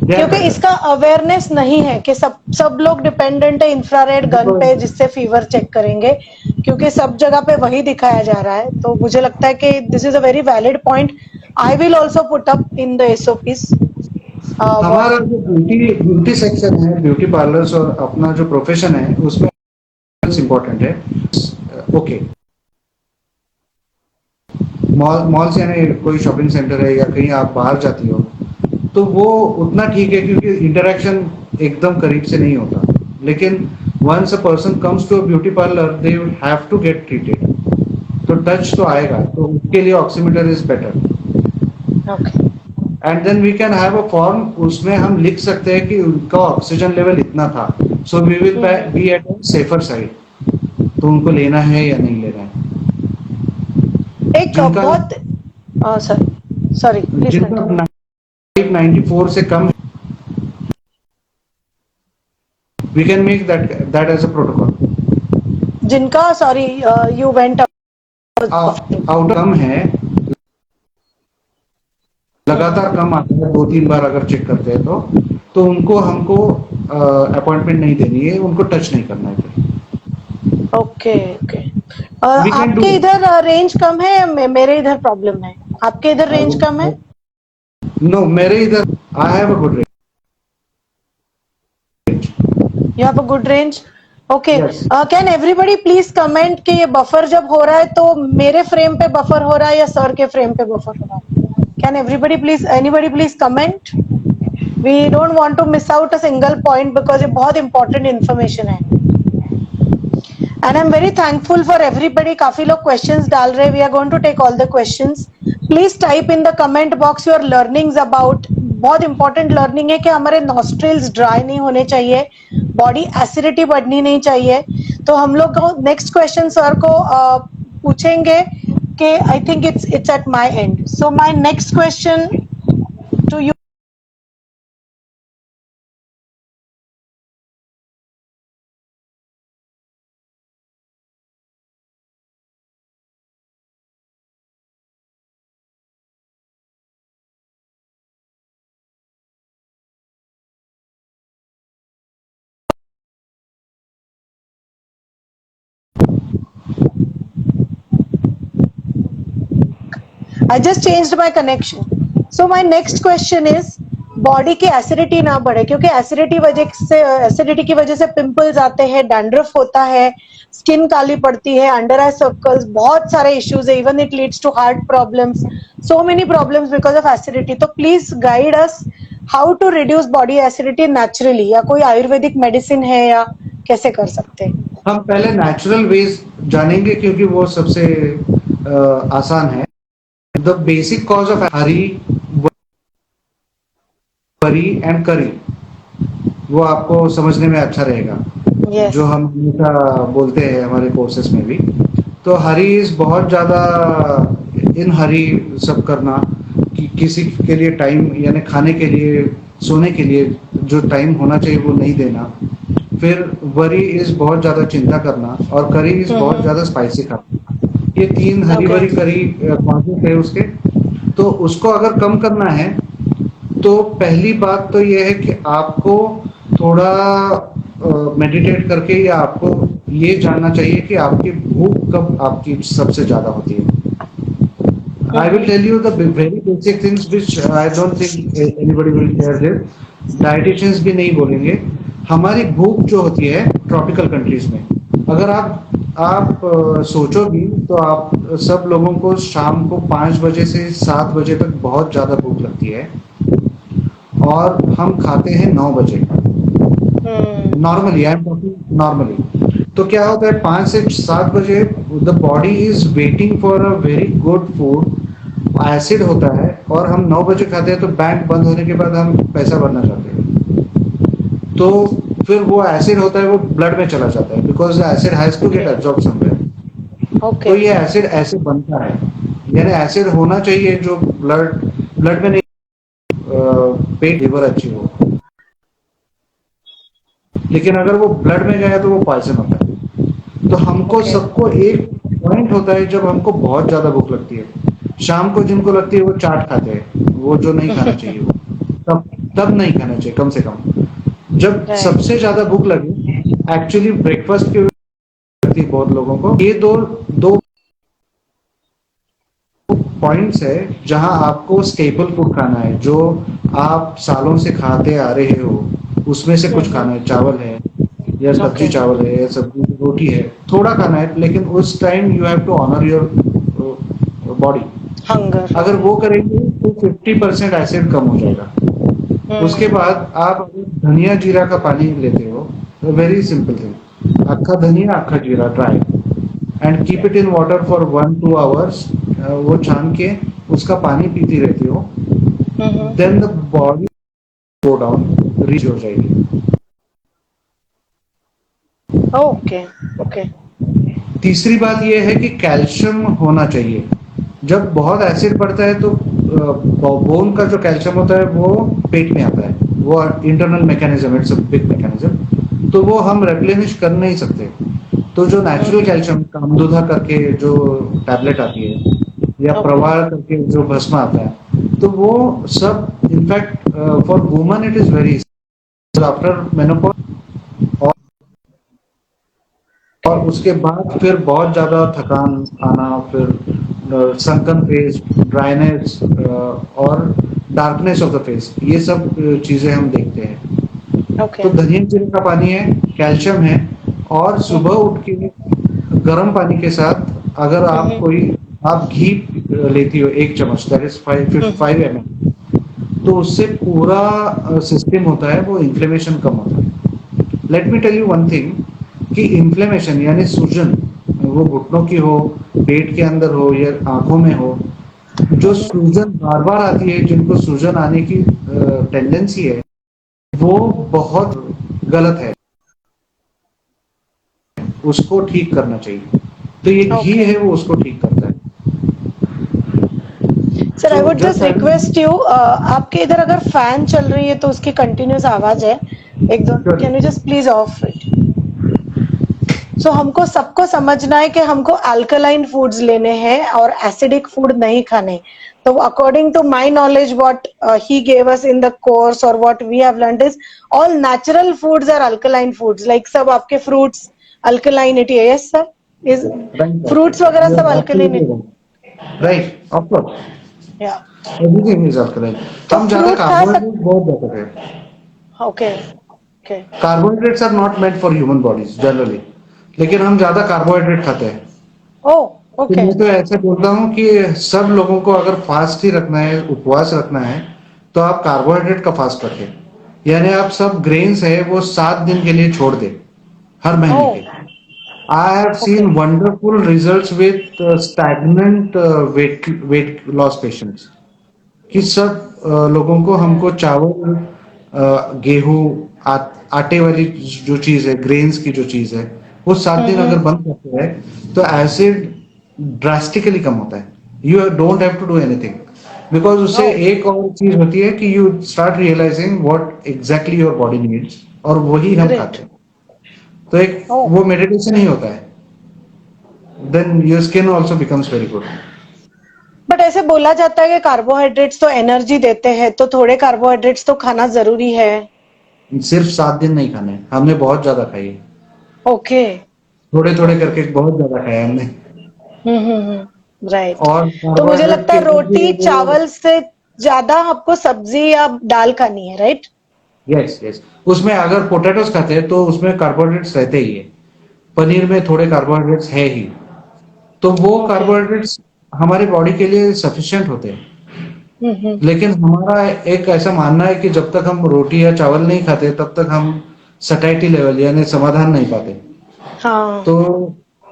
क्योंकि इसका अवेयरनेस नहीं है कि सब लोग डिपेंडेंट है इंफ्रारेड गन पे जिससे फीवर चेक करेंगे, क्योंकि सब जगह पे वही दिखाया जा रहा है। तो मुझे लगता है कि this is a very valid point. I will also put up in the SOPs. हमारा जो ब्यूटी सेक्शन है, ब्यूटी पार्लर्स और अपना जो प्रोफेशन है उसमें इम्पोर्टेंट है। ओके, मॉल से यानी कोई शॉपिंग सेंटर है या कहीं आप बाहर जाती हो तो वो उतना ठीक है क्योंकि इंटरेक्शन एकदम करीब से नहीं होता, लेकिन once a person comes to a beauty parlour they have to get treated, तो टच तो आएगा, तो उसके लिए oximeter is better. Okay. And then we can have a form, उसमें हम लिख सकते हैं कि उनका ऑक्सीजन लेवल इतना था, so we will be at safer side, तो उनको लेना है या नहीं लेना है। एक बहुत सॉरी प्लीज जिनका 94 से कम, we can make that as a protocol. जिनका सॉरी यू वेंट आउट कम है, लगातार कम आता है, 2-3 बार अगर चेक करते हैं तो उनको हमको अपॉइंटमेंट नहीं देनी है, उनको टच नहीं करना है। Okay okay. आपके इधर रेंज कम है या मेरे इधर प्रॉब्लम है? आपके इधर रेंज कम है? नो, मेरे इधर I have a good range. You have a good range? Okay. Yes. Can everybody please comment कि ये बफर जब हो रहा है तो मेरे फ्रेम पे बफर हो रहा है या सर के फ्रेम पे बफर हो रहा है? Can anybody please comment? We don't want to miss out a single point because ये बहुत important information है। And I'm very thankful for everybody. काफी लोग questions डाल रहे हैं। We are going to take all the questions. Please type in the comment box your learnings about. बहुत important learning है कि हमारे nostrils dry नहीं होने चाहिए, body acidity बढ़नी नहीं चाहिए। तो हम लोग को next question sir को पूछेंगे कि I think it's at my end. So my next question to you. I just changed my connection. So my next question is body की एसिडिटी ना बढ़े, क्योंकि एसिडिटी की वजह से पिंपल्स आते हैं, डैंड्रफ होता है, स्किन काली पड़ती है, अंडर आई सर्कल्स, बहुत सारे इश्यूज है, even it leads to heart problems, so many problems because of acidity. तो please guide us how to reduce body acidity naturally, या कोई आयुर्वेदिक मेडिसिन है या कैसे कर सकते हैं? हम पहले नेचुरल वेज जानेंगे क्योंकि वो सबसे आसान है। The basic cause of Hari worry and करी, वो आपको समझने में अच्छा रहेगा। yes. जो हम हमेशा बोलते हैं हमारे कोर्सेस में भी, तो हरी इज बहुत ज्यादा इन हरी सब करना, कि किसी के लिए टाइम यानी खाने के लिए, सोने के लिए जो टाइम होना चाहिए वो नहीं देना। फिर वरी इज बहुत ज्यादा चिंता करना, और करी इज बहुत ज्यादा स्पाइसी खाना। ये 3 हरी वरी करी कॉन्सेप्ट है उसके। तो उसको अगर कम करना है तो पहली बात तो ये है कि आपको थोड़ा मेडिटेट करके, या आपको ये जानना चाहिए कि आपकी भूख कब आपकी सबसे ज्यादा होती है। I will tell you the very basic things which I don't think anybody will share this. Dietitians भी नहीं बोलेंगे. हमारी भूख जो होती है ट्रॉपिकल कंट्रीज में, अगर आप सोचोगी तो आप सब लोगों को शाम को 5 बजे से 7 बजे तक बहुत ज़्यादा भूख लगती है और हम खाते हैं 9 बजे. Normally, I am talking normally. तो क्या होता है 5 से 7 बजे the body is waiting for a very good food. Acid होता है और हम 9 बजे खाते हैं तो बैंक बंद होने के बाद हम पैसा भरना चाहते हैं, तो फिर वो एसिड होता है वो ब्लड में चला जाता है because acid has to get absorb somewhere. तो ये एसिड ऐसे बनता है, यानी एसिड होना चाहिए जो ब्लड में नहीं, पेट लिवर अच्छी हो, लेकिन अगर वो ब्लड में गया तो वो पॉइजन होता है. तो हमको सबको एक पॉइंट होता है जब हमको बहुत ज्यादा भूख लगती है. शाम को जिनको लगती है वो चाट खाते हैं, वो जो नहीं खाना चाहिए वो तब नहीं खाना चाहिए. कम से कम जब सबसे ज्यादा भूख लगे, एक्चुअली ब्रेकफास्ट की लगती है बहुत लोगों को. ये दो पॉइंट्स है जहां आपको स्टेपल फूड खाना है, जो आप सालों से खाते आ रहे हो उसमें से कुछ खाना है. चावल है या सब्जी चावल है या सब्जी रोटी है, थोड़ा खाना है, लेकिन उस time you have to honour your body. Hunger अगर वो करेंगे तो 50% एसिड कम हो जाएगा. उसके बाद आप धनिया जीरा का पानी लेते हो, वेरी सिंपल थिंग, अक्खा धनिया अक्खा जीरा dry and keep it in water for 1-2 hours. वो छान के उसका पानी पीती रहती हो, then the body go down, reach हो जाएगी. ओके. तीसरी बात ये है कि कैल्शियम होना चाहिए. जब बहुत एसिड पड़ता है तो बोन का जो कैल्शियम होता है वो पेट में आता है, वो internal mechanism, it's a big mechanism, तो वो हम रेप्लेनिश कर नहीं सकते. तो जो नेचुरल कैल्शियम, कामदूधा करके जो टैबलेट आती है या प्रवाह करके जो भस्म आता है, तो वो सब in fact for woman it is very after menopause. और उसके बाद फिर बहुत ज्यादा थकान आना, फिर संकन फेस, ड्राइनेस और डार्कनेस ऑफ द फेस, ये सब चीजें हम देखते हैं. तो धनिया जीरे का पानी है, कैल्शियम है, और सुबह उठ के गर्म पानी के साथ अगर आप घी लेती हो 1 चम्मच, दैट इज 5 ml, तो उससे पूरा सिस्टम होता है वो इन्फ्लेमेशन कम होता है. Let me tell you one thing कि इन्फ्लेमेशन यानी सूजन, वो घुटनों की हो, पेट के अंदर हो या आंखों में हो, जो सूजन बार बार आती है, जिनको सूजन आने की टेंडेंसी है, वो बहुत गलत है, उसको ठीक करना चाहिए. तो ये घी है वो उसको ठीक करता है. Sir I would just request you, आपके इधर अगर फैन चल रही है तो उसकी कंटिन्यूस आवाज है एक दो, can you just please off it. So हमको सबको समझना है कि हमको अल्कलाइन फूड्स लेने हैं और एसिडिक फूड नहीं खाने. तो according to my knowledge what he gave us in the course और what we have learned is all natural foods are alkaline foods. Like सब आपके फ्रूट्स अल्कलाइनिटी है. यस सर, इज फ्रूट्स वगैरह सब alkaline, right? Of course, yeah everything is alkaline. हम ज्यादा carbohydrate बहुत ज्यादा है. Okay. Carbohydrates are not meant for human bodies generally, लेकिन हम ज्यादा कार्बोहाइड्रेट खाते हैं. तो मैं तो ऐसे बोलता हूँ कि सब लोगों को अगर फास्ट ही रखना है, उपवास रखना है, तो आप कार्बोहाइड्रेट का फास्ट रखें. यानी आप सब ग्रेन्स है वो 7 दिन के लिए छोड़ दें हर महीने के. I have seen wonderful results with stagnant weight loss patients. कि सब लोगों को हमको चावल, गेहूं, आटे वाली जो चीज है, ग्रेन्स की जो चीज है, वो 7 दिन अगर बंद करते हैं तो एसिड ड्रास्टिकली कम होता है. You don't have to do anything, because उससे एक और चीज होती है कि you start realising what exactly your body needs, और वही हम खाते हैं. तो एक वो मेडिटेशन ही होता है. Then your skin also becomes very good. But ऐसे बोला जाता है कि कार्बोहाइड्रेट्स तो एनर्जी देते हैं, तो थोड़े कार्बोहाइड्रेट्स तो खाना जरूरी है. सिर्फ 7 दिन नहीं खाने, हमने बहुत ज्यादा खाई है. ओके. थोड़े थोड़े करके बहुत ज्यादा खाया हमने. राइट। और तो मुझे कार्बोहाइड्रेट लगता के है लिए भी रोटी वो, चावल से ज्यादा आपको सब्जी या दाल खानी है, राइट? यस यस, उसमें अगर पोटैटोस खाते हैं तो उसमें कार्बोहाइड्रेट्स रहते ही है, पनीर में थोड़े कार्बोहाइड्रेट्स है ही, तो वो ओके। कार्बोहाइड्रेट्स हमारे बॉडी के लिए सफिशिएंट होते हैं। हम्म। लेकिन हमारा एक ऐसा मानना है कि जब तक हम रोटी या चावल नहीं खाते तब तक हम सटाइटी लेवल यानी समाधान नहीं पाते। हाँ। तो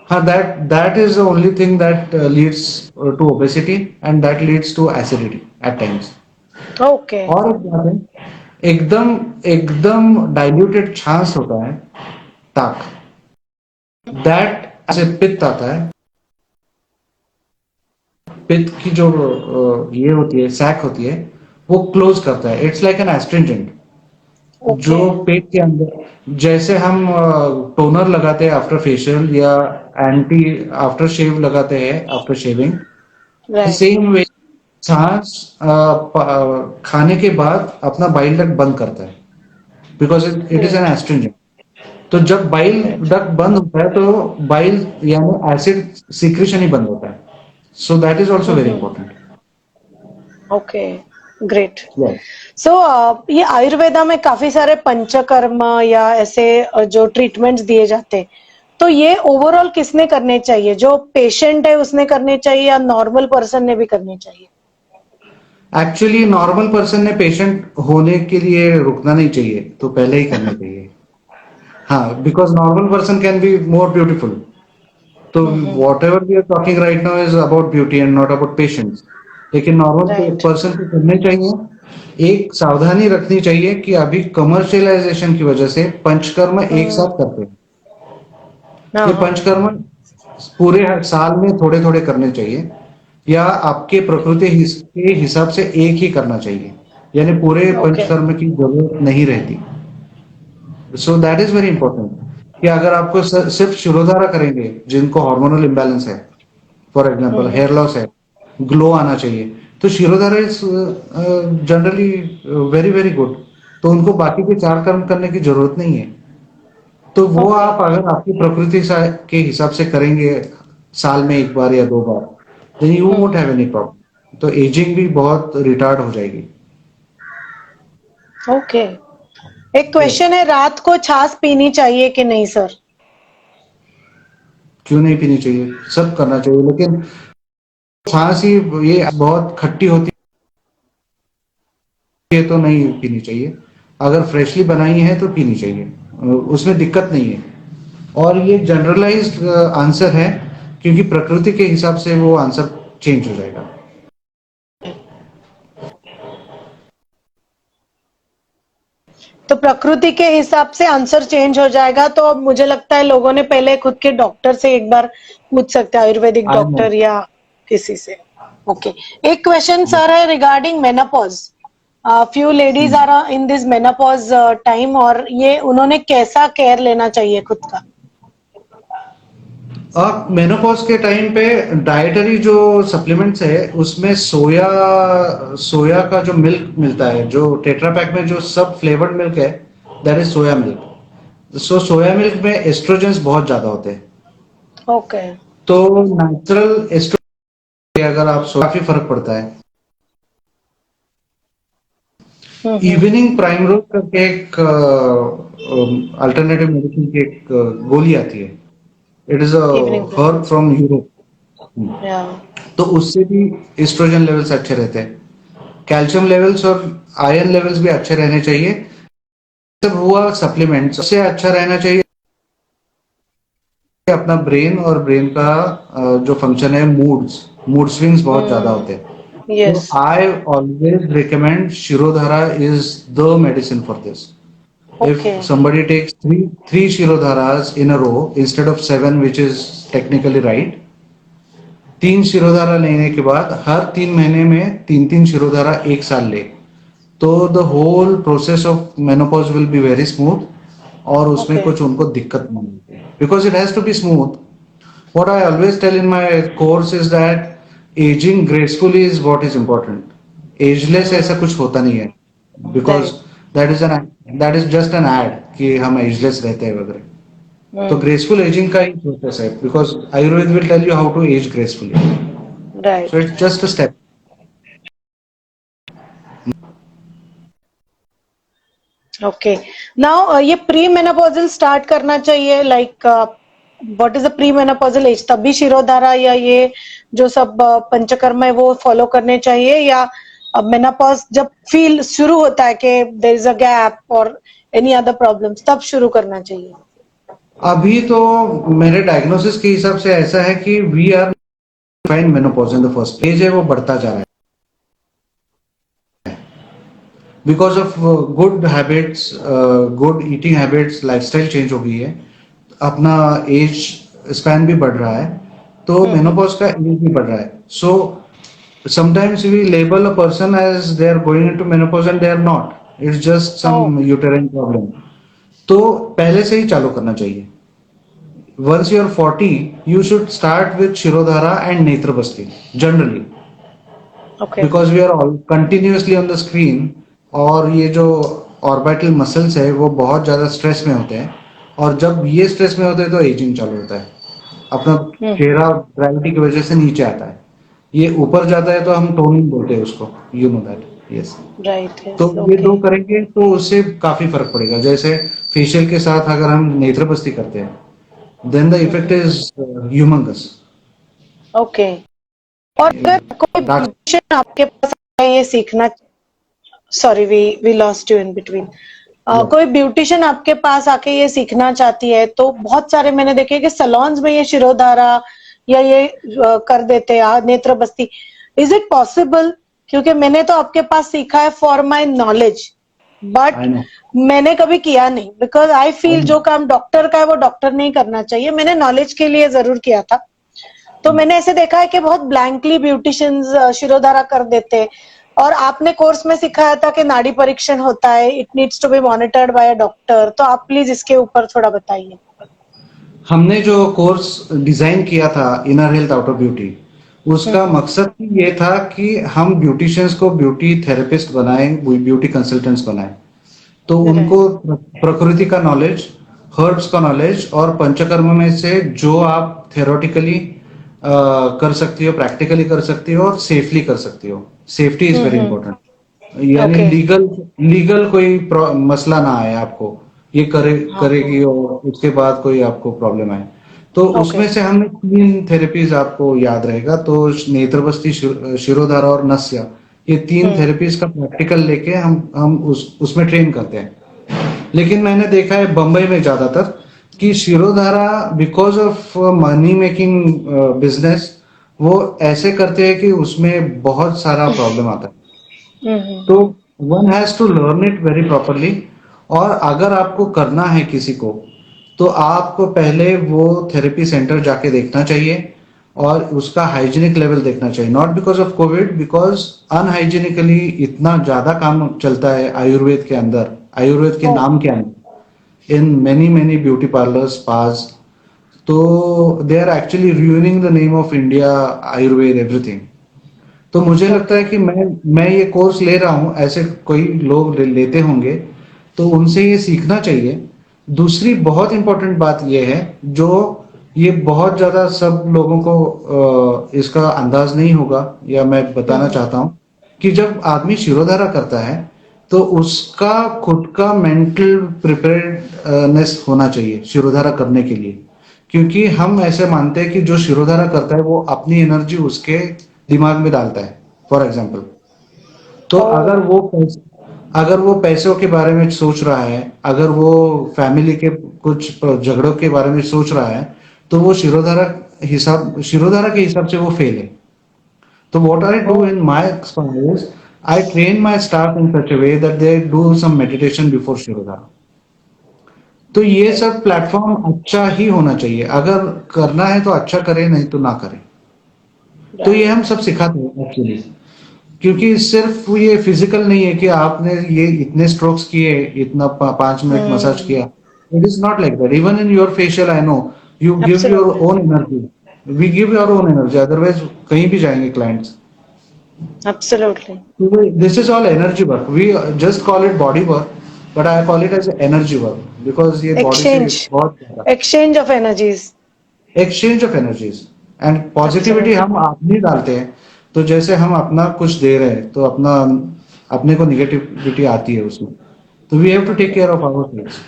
हाँ, that is the only thing that leads to obesity and that leads to acidity at times. Okay. और एक बात है, एकदम एकदम डाइल्यूटेड छाछ होता है, ताक, दैट ऐसे पित्त आता है, पित्त की जो ये होती है, सैक होती है, वो क्लोज करता है। इट्स लाइक एन एस्ट्रिंजेंट जो ओके। पेट के अंदर, जैसे हम टोनर लगाते हैं आफ्टर फेशियल या एंटी आफ्टर शेव लगाते हैं after shaving, right. Same way छाछ खाने के बाद अपना बाइल डक्ट बंद करता है, because it is an great. Astringent. तो जब बाइल ग्रेट। डक्ट बंद होता है तो बाइल यानी एसिड सीक्रेशन ही बंद होता है। So that is also very hmm. Important. Okay. Great. Yes. So ये आयुर्वेदा में काफी सारे पंचकर्म या ऐसे जो ट्रीटमेंट्स दिए जाते हैं, तो ये ओवरऑल किसने करने चाहिए? जो पेशेंट है उसने करने चाहिए या नॉर्मल पर्सन ने भी करने चाहिए? एक्चुअली नॉर्मल पर्सन ने पेशेंट होने के लिए रुकना नहीं चाहिए, तो पहले ही करने चाहिए। हाँ, because normal person can be more beautiful. तो whatever we are talking right now is about beauty and not about patience. लेकिन नॉर्मल राइट। पर्सन को करने चाहिए। एक सावधानी रखनी चाहिए कि अभी कमर्शियलाइजेशन की वजह से पंचकर्म एक साथ करते हैं। हाँ ये हाँ। पंचकर्म पूरे हर साल में थोड़े थोड़े करने चाहिए, या आपके प्रकृति के हिसाब से एक ही करना चाहिए, यानी पूरे ओके। पंचकर्म की जरूरत नहीं रहती। सो दैट इज वेरी इंपॉर्टेंट कि अगर आपको सिर्फ शिरोधारा करेंगे जिनको हार्मोनल इम्बैलेंस है, फॉर एग्जांपल हेयर लॉस है, ग्लो आना चाहिए, तो shirodhara is generally very very good, तो उनको बाकी के चार कर्म करने की जरूरत नहीं है। तो वो ओके। आप अगर आपकी प्रकृति के हिसाब से करेंगे साल में एक बार या दो बार, then you won't have any problem, तो एजिंग भी बहुत रिटार्ड हो जाएगी। ओके। एक यस। क्वेश्चन है, रात को छाछ पीनी चाहिए कि नहीं सर? क्यों नहीं पीनी चाहिए, सब करना चाहिए, लेकिन छाछ ही ये बहुत खट्टी होती है तो नहीं पीनी चाहिए। अगर फ्रेशली बनाई है तो पीनी चाहिए, उसमें दिक्कत नहीं है। और ये जनरलाइज्ड आंसर है, क्योंकि प्रकृति के हिसाब से वो आंसर चेंज हो जाएगा। तो प्रकृति के हिसाब से आंसर चेंज हो जाएगा, तो अब मुझे लगता है लोगों ने पहले खुद के डॉक्टर से एक बार पूछ सकते हैं, आयुर्वेदिक आई नो। डॉक्टर या किसी से। ओके। एक क्वेश्चन सर है regarding menopause. Few ladies are in this menopause time, और ये उन्होंने कैसा केयर लेना चाहिए खुद का? अब मेनोपॉज के टाइम पे डाइटरी जो सप्लीमेंट्स है उसमें सोया सोया का जो मिल्क मिलता है, जो टेट्रा पैक में जो सब फ्लेवर्ड मिल्क है, that is soya milk. So soya milk में एस्ट्रोजेंस बहुत ज्यादा होते हैं, ओके। तो नेचुरल एस्ट्रोजन अगर आप काफी फर्क पड़ता है। हम्म। इवनिंग प्राइम रोज करके एक अल्टरनेटिव मेडिसिन की एक गोली आती है, it is a evening herb pregnancy. From Europe. या। तो उससे भी एस्ट्रोजन लेवल्स अच्छे रहते हैं, कैल्शियम लेवल्स और आयरन लेवल्स भी अच्छे रहने चाहिए। सब हुआ सप्लीमेंट, सबसे अच्छा रहना चाहिए अपना ब्रेन, और ब्रेन का जो फंक्शन है, मूड स्विंग्स बहुत ज्यादा होते हैं। यस। तो I always recommend shirodhara is the medicine for this. If okay. somebody takes three Shirodharas in a row instead of seven, which is technically right, तीन शिरोधारा लेने के बाद हर 3 महीने में तीन तीन शिरोधारा एक साल ले, तो the whole process of menopause will be very smooth, और उसमें ओके। कुछ उनको दिक्कत नहीं होती, because it has to be smooth. What I always tell in my course is that ageing gracefully is what is important. Ageless ऐसा कुछ होता नहीं है, because right. That is just an ad कि हम एजलेस रहते हैं वगैरह। तो ग्रेसफुल एजिंग का ही प्रोसेस है, because Ayurveda will tell you how to age gracefully. Right. So it's just a step. Okay now ये प्री मेनोपॉजल स्टार्ट करना चाहिए like what is the pre menopausal age तभी शिरोधारा या ये जो सब पंचकर्म है वो फॉलो करने चाहिए या मेनोपॉज जब फील शुरू होता है कि देयर इज अ गैप और एनी अदर प्रॉब्लम्स तब शुरू करना चाहिए. अभी तो मेरे डायग्नोसिस के हिसाब से ऐसा है कि we are fine menopause in the first age है वो बढ़ता जा रहा है because of good habits, good eating habits, lifestyle change हो गई है, अपना एज स्पैन भी बढ़ रहा है, तो मेनोपॉज का एज भी बढ़ रहा है. सो sometimes we label a person as they are going into menopause and they are not. It's just some uterine problem. तो पहले से ही चालू करना चाहिए. Once you are 40, you should start with Shirodhara and Netra Basti generally. Okay. Because we are all continuously on the screen और ये जो orbital muscles है वो बहुत ज़्यादा स्ट्रेस में होते हैं और जब ये स्ट्रेस में होते हैं तो एजिंग चालू होता है. अपना चेहरा ग्रेविटी की वजह से नीचे आता है, ये ऊपर जाता है तो हम टोनिंग बोलते हैं उसको, you know that. Yes right. तो ये दो करेंगे तो उससे काफी फर्क पड़ेगा. जैसे फेशियल के साथ अगर हम नेत्र बस्ती करते हैं then the effect is humongous. Okay. और अगर कोई ब्यूटिशियन आपके पास आए ये सीखना, sorry we lost you in between, कोई ब्यूटिशियन आपके पास आके ये सीखना चाहती है तो बहुत सारे मैंने देखे कि सैलून्स में ये शिरोधारा या ये कर देते हैं नेत्र बस्ती. Is it possible? क्योंकि मैंने तो आपके पास सीखा है फॉर माय नॉलेज बट मैंने कभी किया नहीं बिकॉज आई फील जो काम डॉक्टर का है वो डॉक्टर नहीं करना चाहिए. मैंने नॉलेज के लिए जरूर किया था तो मैंने ऐसे देखा है कि बहुत ब्लैंकली ब्यूटिशियंस शिरोधारा कर देते हैं और आपने कोर्स में सिखाया था कि नाड़ी परीक्षण होता है, it needs to be monitored by a doctor. तो आप प्लीज इसके ऊपर थोड़ा बताइए. हमने जो कोर्स डिजाइन किया था इनर हेल्थ आउटर ब्यूटी, उसका मकसद ये था कि हम ब्यूटिशियंस को ब्यूटी थेरेपिस्ट बनाएं, ब्यूटी कंसल्टेंट्स बनाएं. तो उनको प्रकृति का नॉलेज, हर्ब्स का नॉलेज और पंचकर्म में से जो आप थेरोटिकली कर सकती हो, प्रैक्टिकली कर सकती हो और सेफली कर सकती हो. Safety is very important. यानी लीगल कोई मसला ना आए आपको, ये करेगी और उसके बाद कोई आपको प्रॉब्लम आए. तो उसमें से हमने 3 थेरेपीज आपको याद रहेगा. तो नेत्र बस्ती, शिरोधारा और नस्य, ये 3 थेरेपीज का प्रैक्टिकल लेके हम उसमें ट्रेन करते हैं. लेकिन मैंने देखा है बंबई में ज्यादातर कि shirodhara because of money making business वो ऐसे करते हैं कि उसमें बहुत सारा प्रॉब्लम आता है. तो one has to learn it very properly. और अगर आपको करना है किसी को तो आपको पहले वो थेरेपी सेंटर जाके देखना चाहिए और उसका हाइजीनिक लेवल देखना चाहिए. Not because of COVID, because unhygienically इतना ज्यादा काम चलता है आयुर्वेद के अंदर, आयुर्वेद के नाम के अंदर, in many beauty parlours, spas. तो they are actually ruining the name of India, Ayurveda, everything. तो मुझे लगता है कि मैं ये कोर्स ले रहा हूँ, ऐसे कोई लोग लेते होंगे तो उनसे ये सीखना चाहिए. दूसरी बहुत इंपॉर्टेंट बात ये है जो ये बहुत ज्यादा सब लोगों को इसका अंदाज नहीं होगा या मैं बताना चाहता हूँ कि जब आदमी शिरोधारा करता है तो उसका खुद का मेंटल प्रिपेयर्डनेस होना चाहिए शिरोधारा करने के लिए. क्योंकि हम ऐसे मानते हैं कि जो शिरोधारा करता है वो अपनी एनर्जी उसके दिमाग में डालता है. फॉर एग्जाम्पल, तो अगर वो पैसों के बारे में सोच रहा है, अगर वो फैमिली के कुछ झगड़ों के बारे में सोच रहा है, तो वो शिरोधारा के हिसाब से वो फेल है. तो what I do in my experience, I train my staff in such a way that they do some meditation before shirodhara. तो ये सब प्लेटफॉर्म अच्छा ही होना चाहिए. अगर करना है तो अच्छा करें, नहीं तो ना करें. तो ये हम सब सिखाते हैं एक्चुअली, क्योंकि सिर्फ ये फिजिकल नहीं है कि आपने ये इतने स्ट्रोक्स किए, इतना 5 मिनट मसाज किया. It is not like that. Even in your facial I know you give your own energy, we give your own energy, otherwise कहीं भी जाएंगे clients. Absolutely. This is all energy work. We just call it body work, but I call it as energy work because ये body से बहुत exchange of energies. exchange of energies. And positivity Absolutely. हम आप नहीं डालते हैं, तो जैसे हम अपना कुछ दे रहे हैं तो अपना अपने को निगेटिविटी आती है उसमें. तो we have to take care of our things.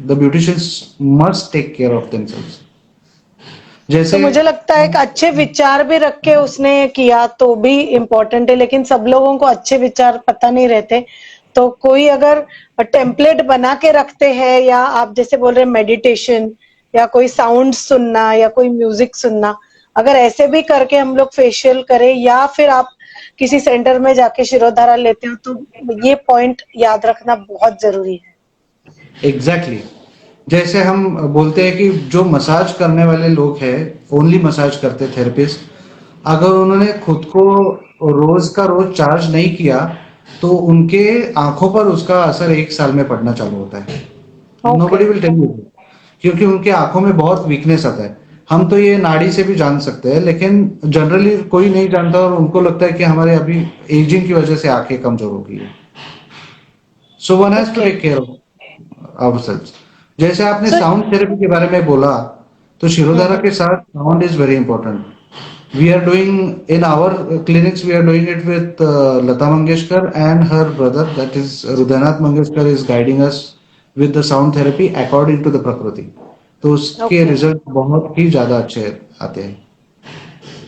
The beauticians must take care of themselves. तो जैसे मुझे लगता है एक अच्छे विचार भी रख के उसने किया तो भी इम्पोर्टेंट है, लेकिन सब लोगों को अच्छे विचार पता नहीं रहते. तो कोई अगर टेम्पलेट बना के रखते हैं, या आप जैसे बोल रहे हैं मेडिटेशन, या कोई साउंड सुनना, या कोई म्यूजिक सुनना, अगर ऐसे भी करके हम लोग फेशियल करें, या फिर आप किसी सेंटर में जाके शिरोधारा लेते हो, तो ये पॉइंट याद रखना बहुत जरूरी है. एग्जैक्टली जैसे हम बोलते हैं कि जो मसाज करने वाले लोग हैं, ओनली मसाज करते थेरेपिस्ट, अगर उन्होंने खुद को रोज का रोज चार्ज नहीं किया तो उनके आंखों पर उसका असर 1 साल में पड़ना चालू होता है. नोबडी विल टेल यू, क्योंकि उनके आंखों में बहुत वीकनेस आता है. हम तो ये नाड़ी से भी जान सकते हैं, लेकिन जनरली कोई नहीं जानता और उनको लगता है कि हमारे अभी एजिंग की वजह से आंखें कमजोर हो गई है. So one has to okay. Take care of ourselves. जैसे आपने सो साउंड थेरेपी के बारे में बोला, तो शिरोधारा के साथ sound is very important. We are doing in our clinics, we are doing it with Lata Mangeshkar and her brother, that is Rudaynath Mangeshkar, is guiding us with the sound therapy according to the Prakriti. तो उसके okay. Result बहुत ही ज्यादा अच्छे आते हैं.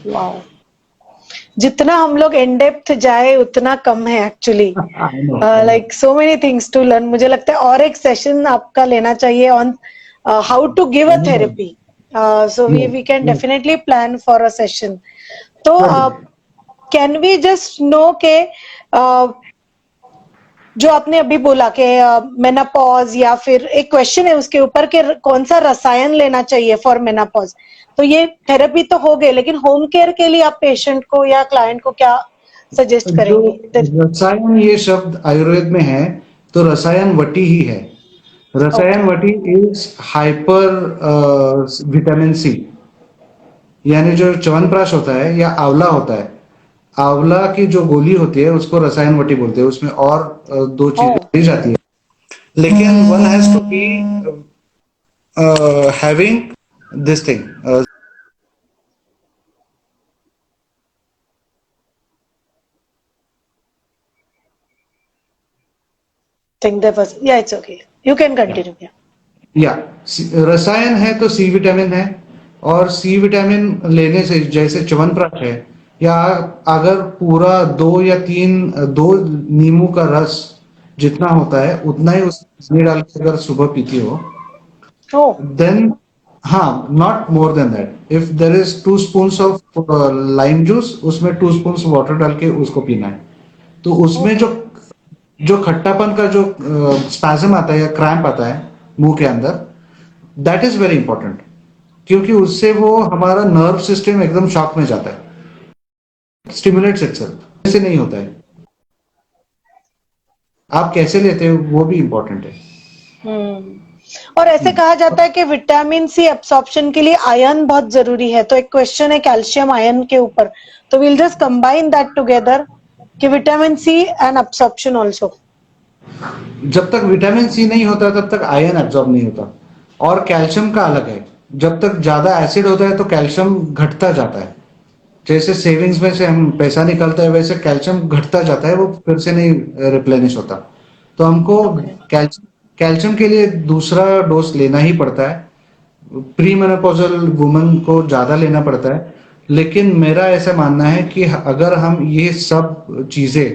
Wow. जितना हम लोग इन डेप्थ जाए उतना कम है actually. I know, I know. Like so many things to learn. मुझे लगता है और एक सेशन आपका लेना चाहिए on how to give a therapy. So Yes, we can yes, definitely plan for a session. तो sure. Can we just know के जो आपने अभी बोला कि मेनापॉज, या फिर एक क्वेश्चन है उसके ऊपर कि कौन सा रसायन लेना चाहिए फॉर मेनापॉज. तो ये थेरेपी तो हो गए, लेकिन होम केयर के लिए आप पेशेंट को या क्लाइंट को क्या सजेस्ट जो करेंगे? रसायन ये शब्द आयुर्वेद में है, तो रसायन वटी ही है. रसायन ओके. वटी इज हाइपर विटामिन सी, यानी जो च्यवनप्राश होता है या आंवला होता है, आंवला की जो गोली होती है उसको रसायन वटी बोलते हैं. उसमें और दो ओ. चीजें दी जाती है, लेकिन one has to be having this thing. Think that was, या it's okay, you can continue. या रसायन है तो सी विटामिन है, और सी विटामिन लेने से जैसे च्यवनप्राश है, या अगर पूरा 2 या 3 दो नींबू का रस जितना होता है उतना ही उसमें डाल के अगर सुबह पीती हो, ओ. then हाँ, not more than that. If there is 2 spoons of lime juice, उसमें 2 स्पून्स वाटर डाल के उसको पीना है. तो उसमें जो ओके. जो खट्टापन का जो स्पैज्म आता है या क्रैम्प आता है मुंह के अंदर, दैट इज वेरी इंपॉर्टेंट, क्योंकि उससे वो हमारा नर्व सिस्टम एकदम शॉक में जाता है, स्टिमुलेट्स इटसेल्फ. ऐसे नहीं होता है. आप कैसे लेते हो वो भी इंपॉर्टेंट है. और ऐसे कहा जाता है कि विटामिन सी एब्सॉर्प्शन के लिए आयरन बहुत जरूरी है. तो एक क्वेश्चन है कैल्शियम आयरन के ऊपर, तो will just combine that together कि vitamin C and absorption also. जब तक विटामिन सी नहीं होता तब तक आयरन एब्जॉर्ब नहीं होता. और कैल्शियम का अलग है. जब तक ज्यादा एसिड होता है तो कैल्शियम घटता जाता है. जैसे सेविंग्स में से हम पैसा निकालते हैं, वैसे कैल्शियम घटता जाता है, वो फिर से नहीं रिप्लेनिश होता. तो हमको कैल्शियम के लिए दूसरा डोज लेना ही पड़ता है. प्री मेनोपॉजल वुमन को ज्यादा लेना पड़ता है. लेकिन मेरा ऐसा मानना है कि अगर हम ये सब चीजें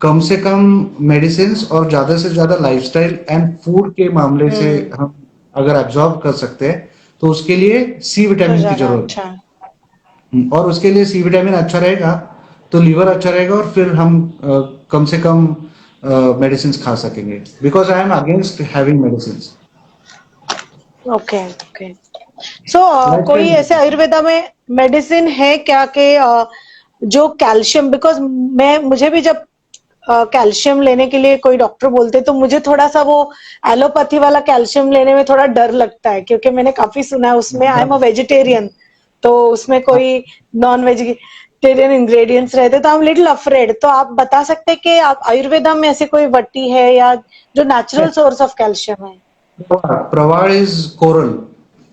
कम से कम मेडिसिन और ज्यादा से ज्यादा लाइफस्टाइल एंड फूड के मामले से हम अगर एब्जॉर्ब कर सकते हैं, तो उसके लिए सी तो विटामिन की ज्यादा जरूरत अच्छा. है. और उसके लिए सी विटामिन अच्छा रहेगा तो लीवर अच्छा रहेगा, और फिर हम कम से कम मेडिसिन खा सकेंगे. Because I am against having medicine. Okay. Okay. So कोई ऐसे आयुर्वेदा में मेडिसिन है क्या कि जो कैल्शियम, बिकॉज मुझे भी जब कैल्शियम लेने के लिए कोई डॉक्टर बोलते तो मुझे थोड़ा सा वो एलोपैथी वाला कैल्शियम लेने में थोड़ा डर लगता है, क्योंकि मैंने काफी सुना है उसमें, आई एम अ वेजिटेरियन, तो उसमें कोई नॉन वेजिटेरियन इंग्रेडिएंट्स रहते, तो आई एम लिटिल अफ्रेड. तो आप बता सकते हैं कि आप आयुर्वेदा में ऐसी कोई वट्टी है या जो नेचुरल सोर्स ऑफ कैल्शियम है? प्रवाड़ इज कोरल.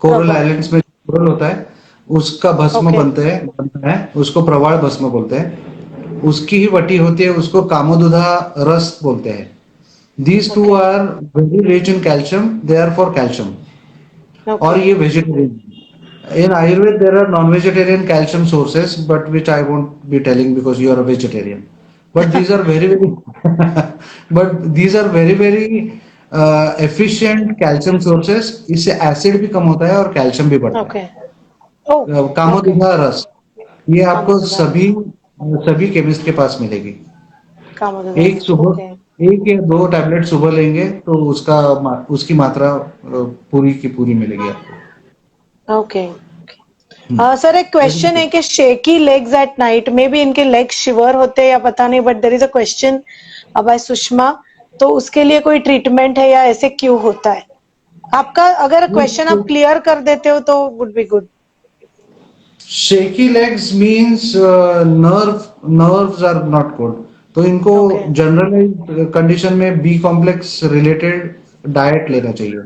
कोरल आइलैंड्स में कोरल होता है, उसका भस्म Okay. बनता है, उसको प्रवाल भस्म बोलते हैं। उसकी ही वटी होती है, उसको कामोदुधा रस बोलते हैं। These two Okay. Are very rich in calcium, they are for calcium. और Okay. ये vegetarian, in Ayurveda there are non vegetarian calcium sources but which I won't be telling because you are a vegetarian, but these are very very but these are very very efficient calcium sources. इससे acid भी कम होता है और calcium भी बढ़ता Okay. Oh. है। Okay. कामोदुधा रस, ये आपको Kamodada. सभी केमिस्ट के पास मिलेगी। Kamodada. एक सुबह, Okay. एक या दो टैबलेट सुबह लेंगे तो उसकी मात्रा पूरी की पूरी मिलेगी आपको। Okay. सर एक क्वेश्चन है कि शेकी लेग्स एट नाइट में भी इनके लेग शिवर होते हैं या पता नहीं, but there is a question by Sushma, तो उसके लिए कोई ट्रीटमेंट है या ऐसे क्यों होता है? आपका अगर क्वेश्चन आप क्लियर कर देते हो तो would be good. Shaky legs means nerves are not good, तो इनको ओके। जनरल कंडीशन में बी कॉम्प्लेक्स रिलेटेड डाइट लेना चाहिए,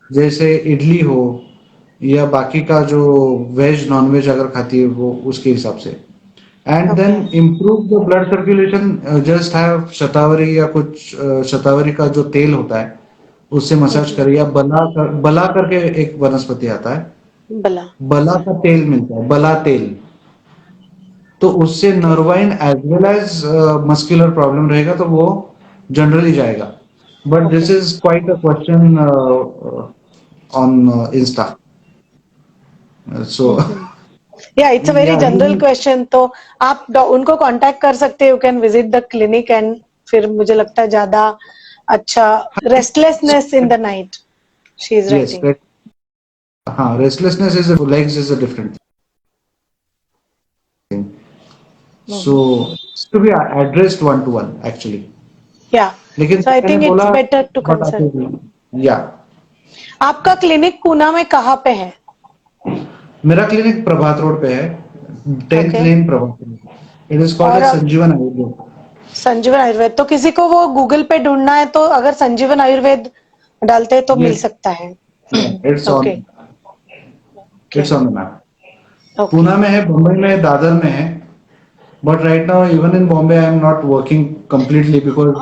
जैसे इडली हो या बाकी का जो वेज नॉन वेज अगर खाती है वो उसके हिसाब से। And okay. Then improve the blood circulation, just have shatavari या कुछ शतावरी का जो तेल होता है उससे मसाज करिए, या बला करके एक वनस्पति आता है, बला। बला का तेल मिलता है, बला तेल, तो उससे okay. Nervine as well as muscular problem रहेगा तो वो जनरली जाएगा। But okay. This is quite a question on Insta, so yeah it's a very yeah general question, तो आप उनको कांटेक्ट कर सकते हैं, you can visit the clinic and फिर मुझे लगता है ज्यादा अच्छा। Restlessness in the night she is yes, writing. हाँ, restlessness is legs is a different thing, so to be addressed one two one actually. या लेकिन सो आई मैंने थिंक बोला इट्स बेटर टू बताते कंसल्ट। हुए, या आपका क्लिनिक पूना में कहाँ पे है? मेरा क्लिनिक प्रभात रोड पे है, 10th okay. Lane Prabhat road. It is called और एज संजीवन आयुर्वेद। संजीवन आयुर्वेद, तो किसी को वो गूगल पे ढूंढना है तो अगर संजीवन आयुर्वेद डालते हैं तो मिल यस, सकता है। It's on, okay. Okay. It's on the map. Okay. Poona में है, बम्बई में है, दादर में है, but right now even in Bombay I am not working completely because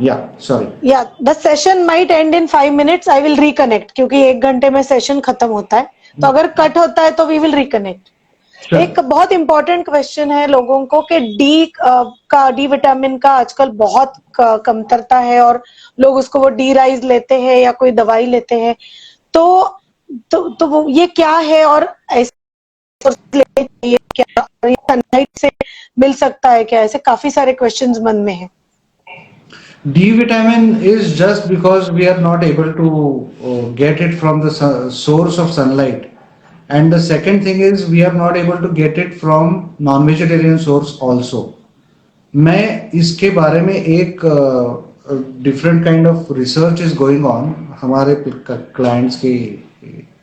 या सॉरी। या the session might and in 5 minutes, I will reconnect, क्योंकि 1 घंटे में सेशन खत्म होता है, तो अगर कट होता है तो वी विल रिकनेक्ट। एक बहुत इंपॉर्टेंट क्वेश्चन है लोगों को कि डी विटामिन का आजकल बहुत कमतरता है और लोग उसको वो डी राइज लेते हैं या कोई दवाई लेते हैं, तो वो ये क्या है और ऐसे लेने चाहिए क्या, और ये सनलाइट से मिल सकता है क्या? ऐसे काफी सारे क्वेश्चंस मन में है। D vitamin is just because we are not able to get it from the source of sunlight, and the second thing is we are not able to get it from non-vegetarian source also. मैं इसके बारे में एक different kind of research is going on हमारे clients के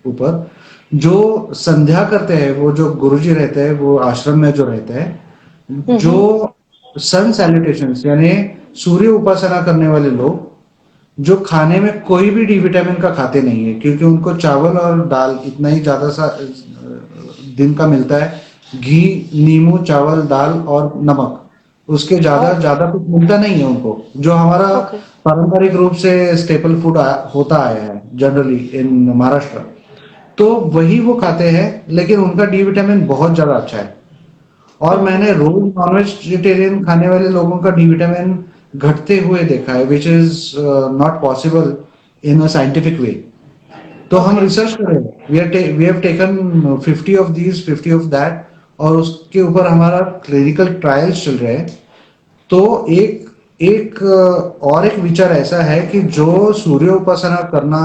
ऊपर, जो संध्या करते हैं, वो जो गुरुजी रहते हैं, वो आश्रम में जो रहते हैं, जो सन सैल्यूटेशंस यानी सूर्य उपासना करने वाले लोग, जो खाने में कोई भी डी विटामिन का खाते नहीं है, क्योंकि उनको चावल और दाल इतना ही ज्यादा सा दिन का मिलता है, घी, नींबू, चावल, दाल और नमक, उसके ज्यादा कुछ मिलता नहीं है उनको, जो हमारा पारंपरिक रूप से स्टेपल फूड होता आया है जनरली इन महाराष्ट्र, तो वही वो खाते हैं, लेकिन उनका डी विटामिन बहुत ज्यादा अच्छा है। और मैंने रोज नॉन वेजिटेरियन खाने वाले लोगों का डी विटामिन घटते हुए देखा है, which is not possible in a scientific way. तो हम रिसर्च कर रहे हैं, we have taken 50 of these, 50 of that, और उसके ऊपर हमारा क्लिनिकल ट्रायल्स चल रहे हैं। तो और एक विचार ऐसा है कि जो सूर्य उपासना करना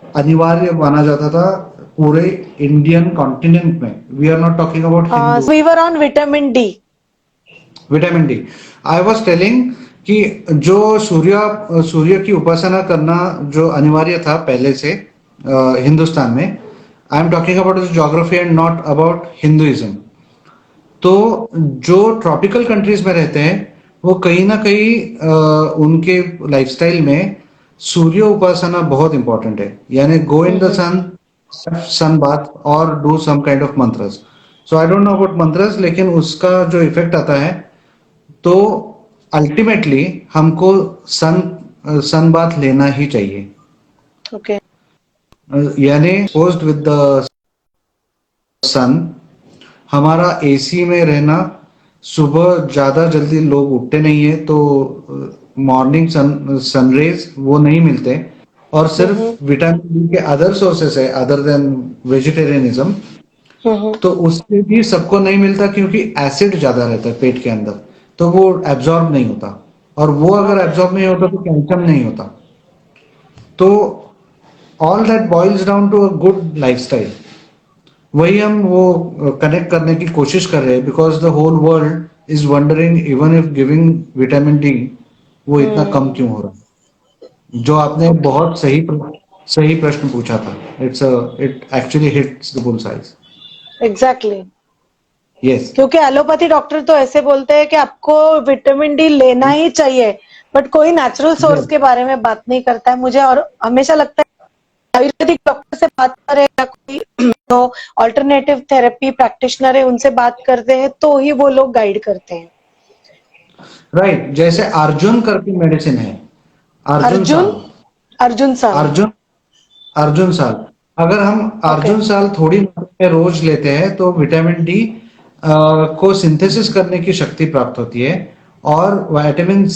अनिवार्य माना जाता था पूरे इंडियन कॉन्टिनेंट में, we are not talking about Hindu. We were on vitamin D. Vitamin D, I was telling कि जो सूर्य की उपासना करना जो अनिवार्य था पहले से हिंदुस्तान में, आई am talking about geography and not about Hinduism. तो जो ट्रॉपिकल कंट्रीज में रहते हैं वो कहीं ना कहीं उनके लाइफस्टाइल में सूर्य उपासना बहुत इंपॉर्टेंट है, यानी go in the sun, sun bath or do some kind of mantras. So I don't know about mantras, लेकिन उसका जो इफेक्ट आता है तो अल्टीमेटली हमको सन बाथ लेना ही चाहिए. ओके. यानी पोस्ट विद द सन, हमारा एसी में रहना, सुबह ज्यादा जल्दी लोग उठते नहीं है तो मॉर्निंग सनरेज वो नहीं मिलते, और सिर्फ विटामिन डी के अदर सोर्सेस है अदर देन वेजिटेरियनिज्म, तो उससे भी सबको नहीं मिलता क्योंकि एसिड ज्यादा रहता है पेट के अंदर, तो वो एब्जॉर्ब नहीं होता, और वो अगर एब्जॉर्ब नहीं होता तो कैल्शियम नहीं होता. तो all that boils down to a good lifestyle. वही हम वो कनेक्ट करने की कोशिश कर रहे हैं, because the whole world is wondering even if giving vitamin D वो इतना कम क्यों हो रहा है. जो आपने बहुत सही प्रश्न पूछा था. It actually hits the bull size. Exactly. Yes. क्योंकि एलोपैथी डॉक्टर तो ऐसे बोलते हैं कि आपको विटामिन डी लेना ही चाहिए, बट कोई नेचुरल सोर्स के बारे में बात नहीं करता है मुझे. और हमेशा लगता है आयुर्वेदिक डॉक्टर से बात करें या कोई जो ऑल्टरनेटिव थेरेपी प्रैक्टिशनर है उनसे बात करते हैं तो ही वो लोग गाइड करते हैं. राइट. जैसे अर्जुन करके मेडिसिन है. अर्जुन साल. अर्जुन साल. अर्जुन साल. अगर हम अर्जुन साल थोड़ी मात्रा में रोज लेते हैं तो विटामिन डी को सिंथेसिस करने की शक्ति प्राप्त होती है, और विटामिन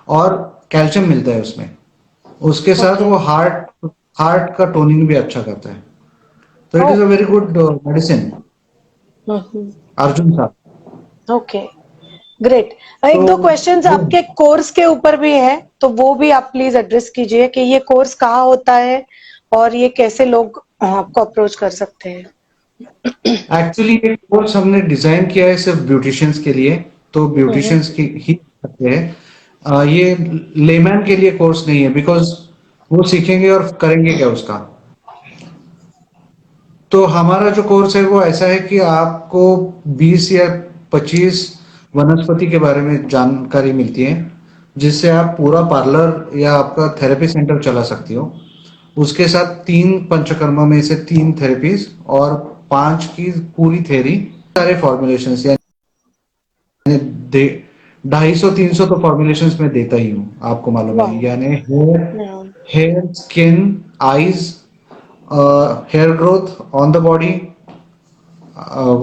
और कैल्शियम मिलता है उसमें. उसके साथ वो हार्ट का टोनिंग भी अच्छा करता है. तो it is a very good medicine Arjun साल. Okay, great. एक दो क्वेश्चंस आपके कोर्स के ऊपर भी है, तो वो भी आप प्लीज एड्रेस कीजिए कि ये कोर्स कहाँ होता है और ये कैसे लोग आपको अप्रोच कर सकते हैं. एक्चुअली ये कोर्स हमने डिजाइन किया है सिर्फ ब्यूटिशियंस के लिए, तो ब्यूटिशियंस की ही करते हैं. ये लेमैन के लिए कोर्स नहीं है, बिकॉज वो सीखेंगे और करेंगे क्या उसका. तो हमारा जो कोर्स है वो ऐसा है कि आपको 20 या 25 वनस्पति के बारे में जानकारी मिलती है, जिससे आप पूरा पार्लर या आपका थेरेपी सेंटर चला सकती हो. उसके साथ 3 पंचकर्मा में से 3 थेरेपीज और 5 की पूरी थेरी, सारे फॉर्मुलेशंस, यानी 250-300 तो फॉर्मुलेशंस में देता ही हूँ, आपको मालूम है. यानी hair, skin, eyes, hair growth on the body,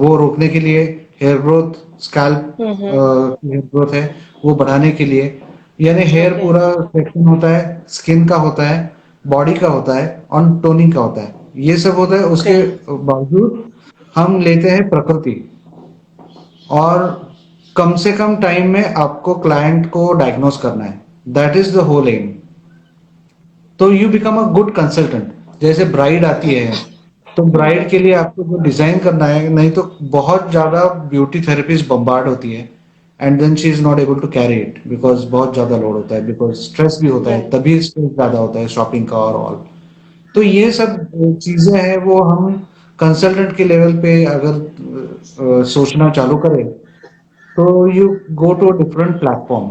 वो रोकने के लिए, hair growth, scalp hair growth है वो बढ़ाने के लिए, यानी हेयर पूरा सेक्शन होता है, स्किन का होता है, बॉडी का होता है और टोनिंग का होता है, ये सब होता है. उसके बावजूद हम लेते हैं प्रकृति, और कम से कम टाइम में आपको क्लाइंट को डायग्नोस करना है. That is the whole aim. तो you become a good consultant. जैसे ब्राइड आती है तो ब्राइड के लिए आपको जो डिजाइन करना है, नहीं तो बहुत ज्यादा ब्यूटी थेरेपीज बम्बार्ड होती है, and then she is not able to carry it, because बहुत ज्यादा लोड होता है, बिकॉज स्ट्रेस भी होता है, तभी स्ट्रेस ज्यादा होता है शॉपिंग का और ऑल. तो ये सब चीजें हैं वो हम कंसल्टेंट के लेवल पे अगर सोचना चालू करें तो you go to a different platform.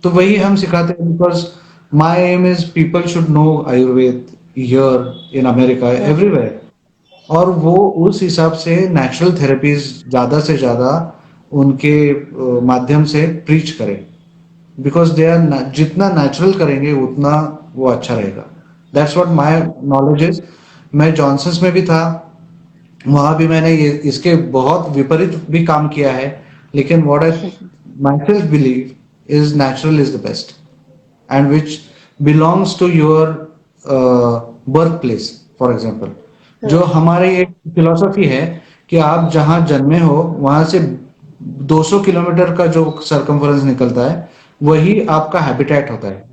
तो वही हम सिखाते हैं, because my aim is people should know Ayurveda here in America, everywhere, और वो उस हिसाब से नेचुरल थेरेपीज ज्यादा से ज्यादा उनके माध्यम से प्रीच करें, बिकॉज दे आर, जितना नेचुरल करेंगे उतना वो अच्छा रहेगा. That's what my knowledge is. मैं जॉनसन्स में भी था, वहां भी मैंने ये इसके बहुत विपरीत भी काम किया है, लेकिन what I myself believe is natural is the best, and which belongs to your birth place. For example, जो हमारी एक फिलोसफी है कि आप जहां जन्मे हो वहां से 200 किलोमीटर का जो सरकमफरेंस निकलता है वही आपका हैबिटेट होता है,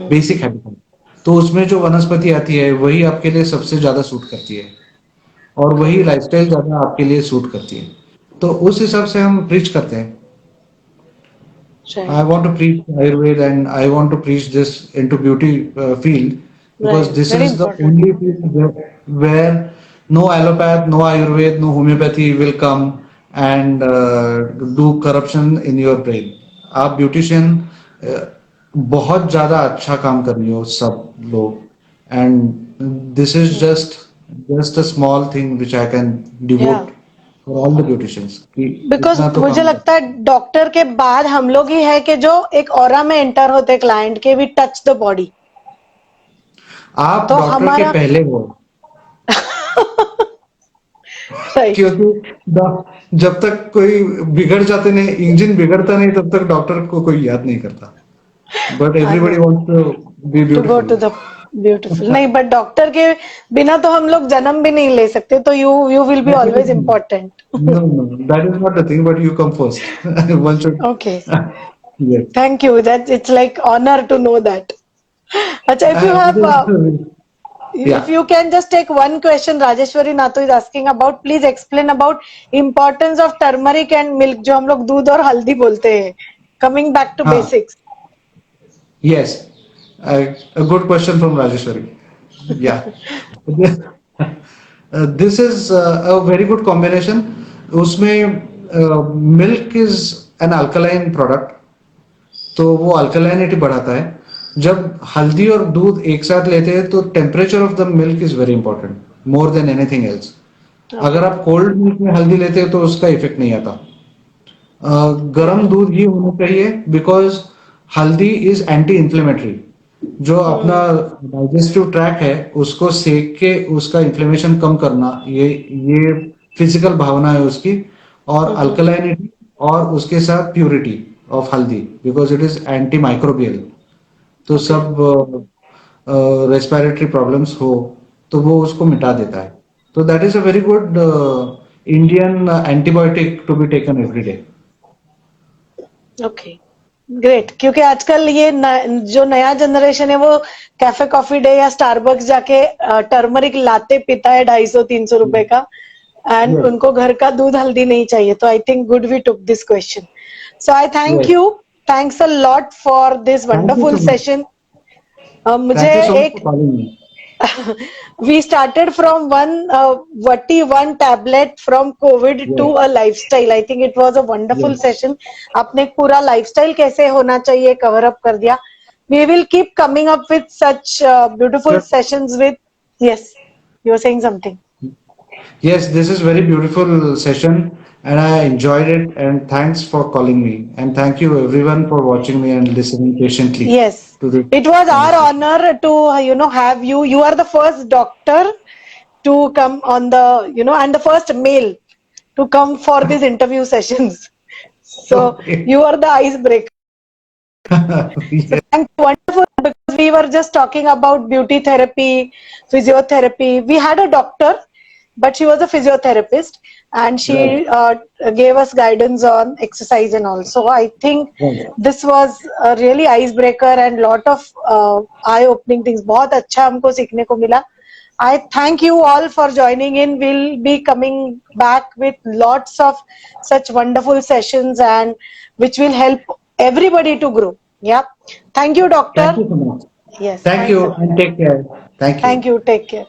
बेसिक हैबिटेट. तो उसमें जो वनस्पति आती है वही आपके लिए सबसे ज्यादा सूट करती है, और वही लाइफस्टाइल ज्यादा आपके लिए सूट करती है. तो उस हिसाब से हम प्रीच करते हैं. I want to preach Ayurveda, and I want to preach this into beauty field, because this is the only field where no allopath, no Ayurveda, no homeopathy will come and do corruption in your brain. आप beautician बहुत ज्यादा अच्छा काम कर रही हो सब लोग, and This is just a small thing which I can या devote for all the beauticians कि बिकॉज इतना तो मुझे काम लगता है डॉक्टर के बाद हम लोग ही है कि जो एक ऑरा में एंटर होते क्लाइंट के, वी टच द बॉडी. आप तो डॉक्टर के हमारा पहले हो राइट. क्योंकि जब तक कोई बिगड़ जाते नहीं इंजन बिगड़ता नहीं तब तक डॉक्टर को कोई याद नहीं करता but I everybody know wants to be to go beautiful to the beautiful. नहीं, बट डॉक्टर के बिना तो हम लोग जन्म भी नहीं ले सकते, तो you will be always important. No, no, that is not the thing, but you come first. One should. Okay, Yes. Thank you. That it's like honour to know that. अच्छा, if you have if Yeah. you can just take one question, Rajeshwari Nathu is asking about, please explain about importance of turmeric and milk, जो हम लोग दूध और हल्दी बोलते हैं. Coming back to हाँ. basics. Yes. A good question from Rajeshwari. Yeah. This is a very good combination. उसमें milk is an alkaline product. तो वो अल्कलाइनिटी बढ़ाता है. जब हल्दी और दूध एक साथ लेते हैं तो temperature of the milk is very important more than anything else. अगर आप कोल्ड मिल्क में हल्दी लेते हैं तो उसका इफेक्ट नहीं आता. गर्म दूध ही होना चाहिए बिकॉज हल्दी इज एंटी इंफ्लेमेटरी. जो अपना डाइजेस्टिव ट्रैक है उसको सेक के उसका इन्फ्लेमेशन कम करना ये फिजिकल भावना है उसकी. और अल्कलाइनिटी और उसके साथ प्यूरिटी ऑफ हल्दी because it is anti microbial. तो सब रेस्पिरेटरी प्रॉब्लम्स हो तो वो उसको मिटा देता है. तो that is a very good Indian antibiotic to be taken every day. Okay, great. क्योंकि आजकल ये जो नया जनरेशन है वो कैफे कॉफी डे या स्टारबक्स जाके टर्मरिक लाते पीता है 250-300 रुपए का, एंड Yes. उनको घर का दूध हल्दी नहीं चाहिए. तो I think good we took this question. So I thank Yes. You. Thanks a lot for this Thank you wonderful so much. Session. मुझे Thank you so much एक for calling me. we started from one tablet from COVID to Yes. a lifestyle. I think it was a wonderful Yes. session. आपने एक पूरा lifestyle कैसे होना चाहिए cover up कर दिया. We will keep coming up with such beautiful Sure. sessions with. Yes, you were saying something. Yes, this is very beautiful session and I enjoyed it and thanks for calling me and thank you everyone for watching me and listening patiently. Yes, To the it was our honor to have you. You are the first doctor to come on the and the first male to come for these interview sessions. So Okay. you are the icebreaker. Yes. Thank you. Wonderful, because we were just talking about beauty therapy, physiotherapy. We had a doctor, but she was a physiotherapist, and she gave us guidance on exercise and all. So I think Right. this was a really icebreaker and lot of eye-opening things. बहुत अच्छा हमको सीखने को मिला. I thank you all for joining in. We'll be coming back with lots of such wonderful sessions and which will help everybody to grow. Yeah. Thank you, doctor. Thank you so much. Yes. Thank thanks you a lot. and take care. Thank you. Thank you. Take care.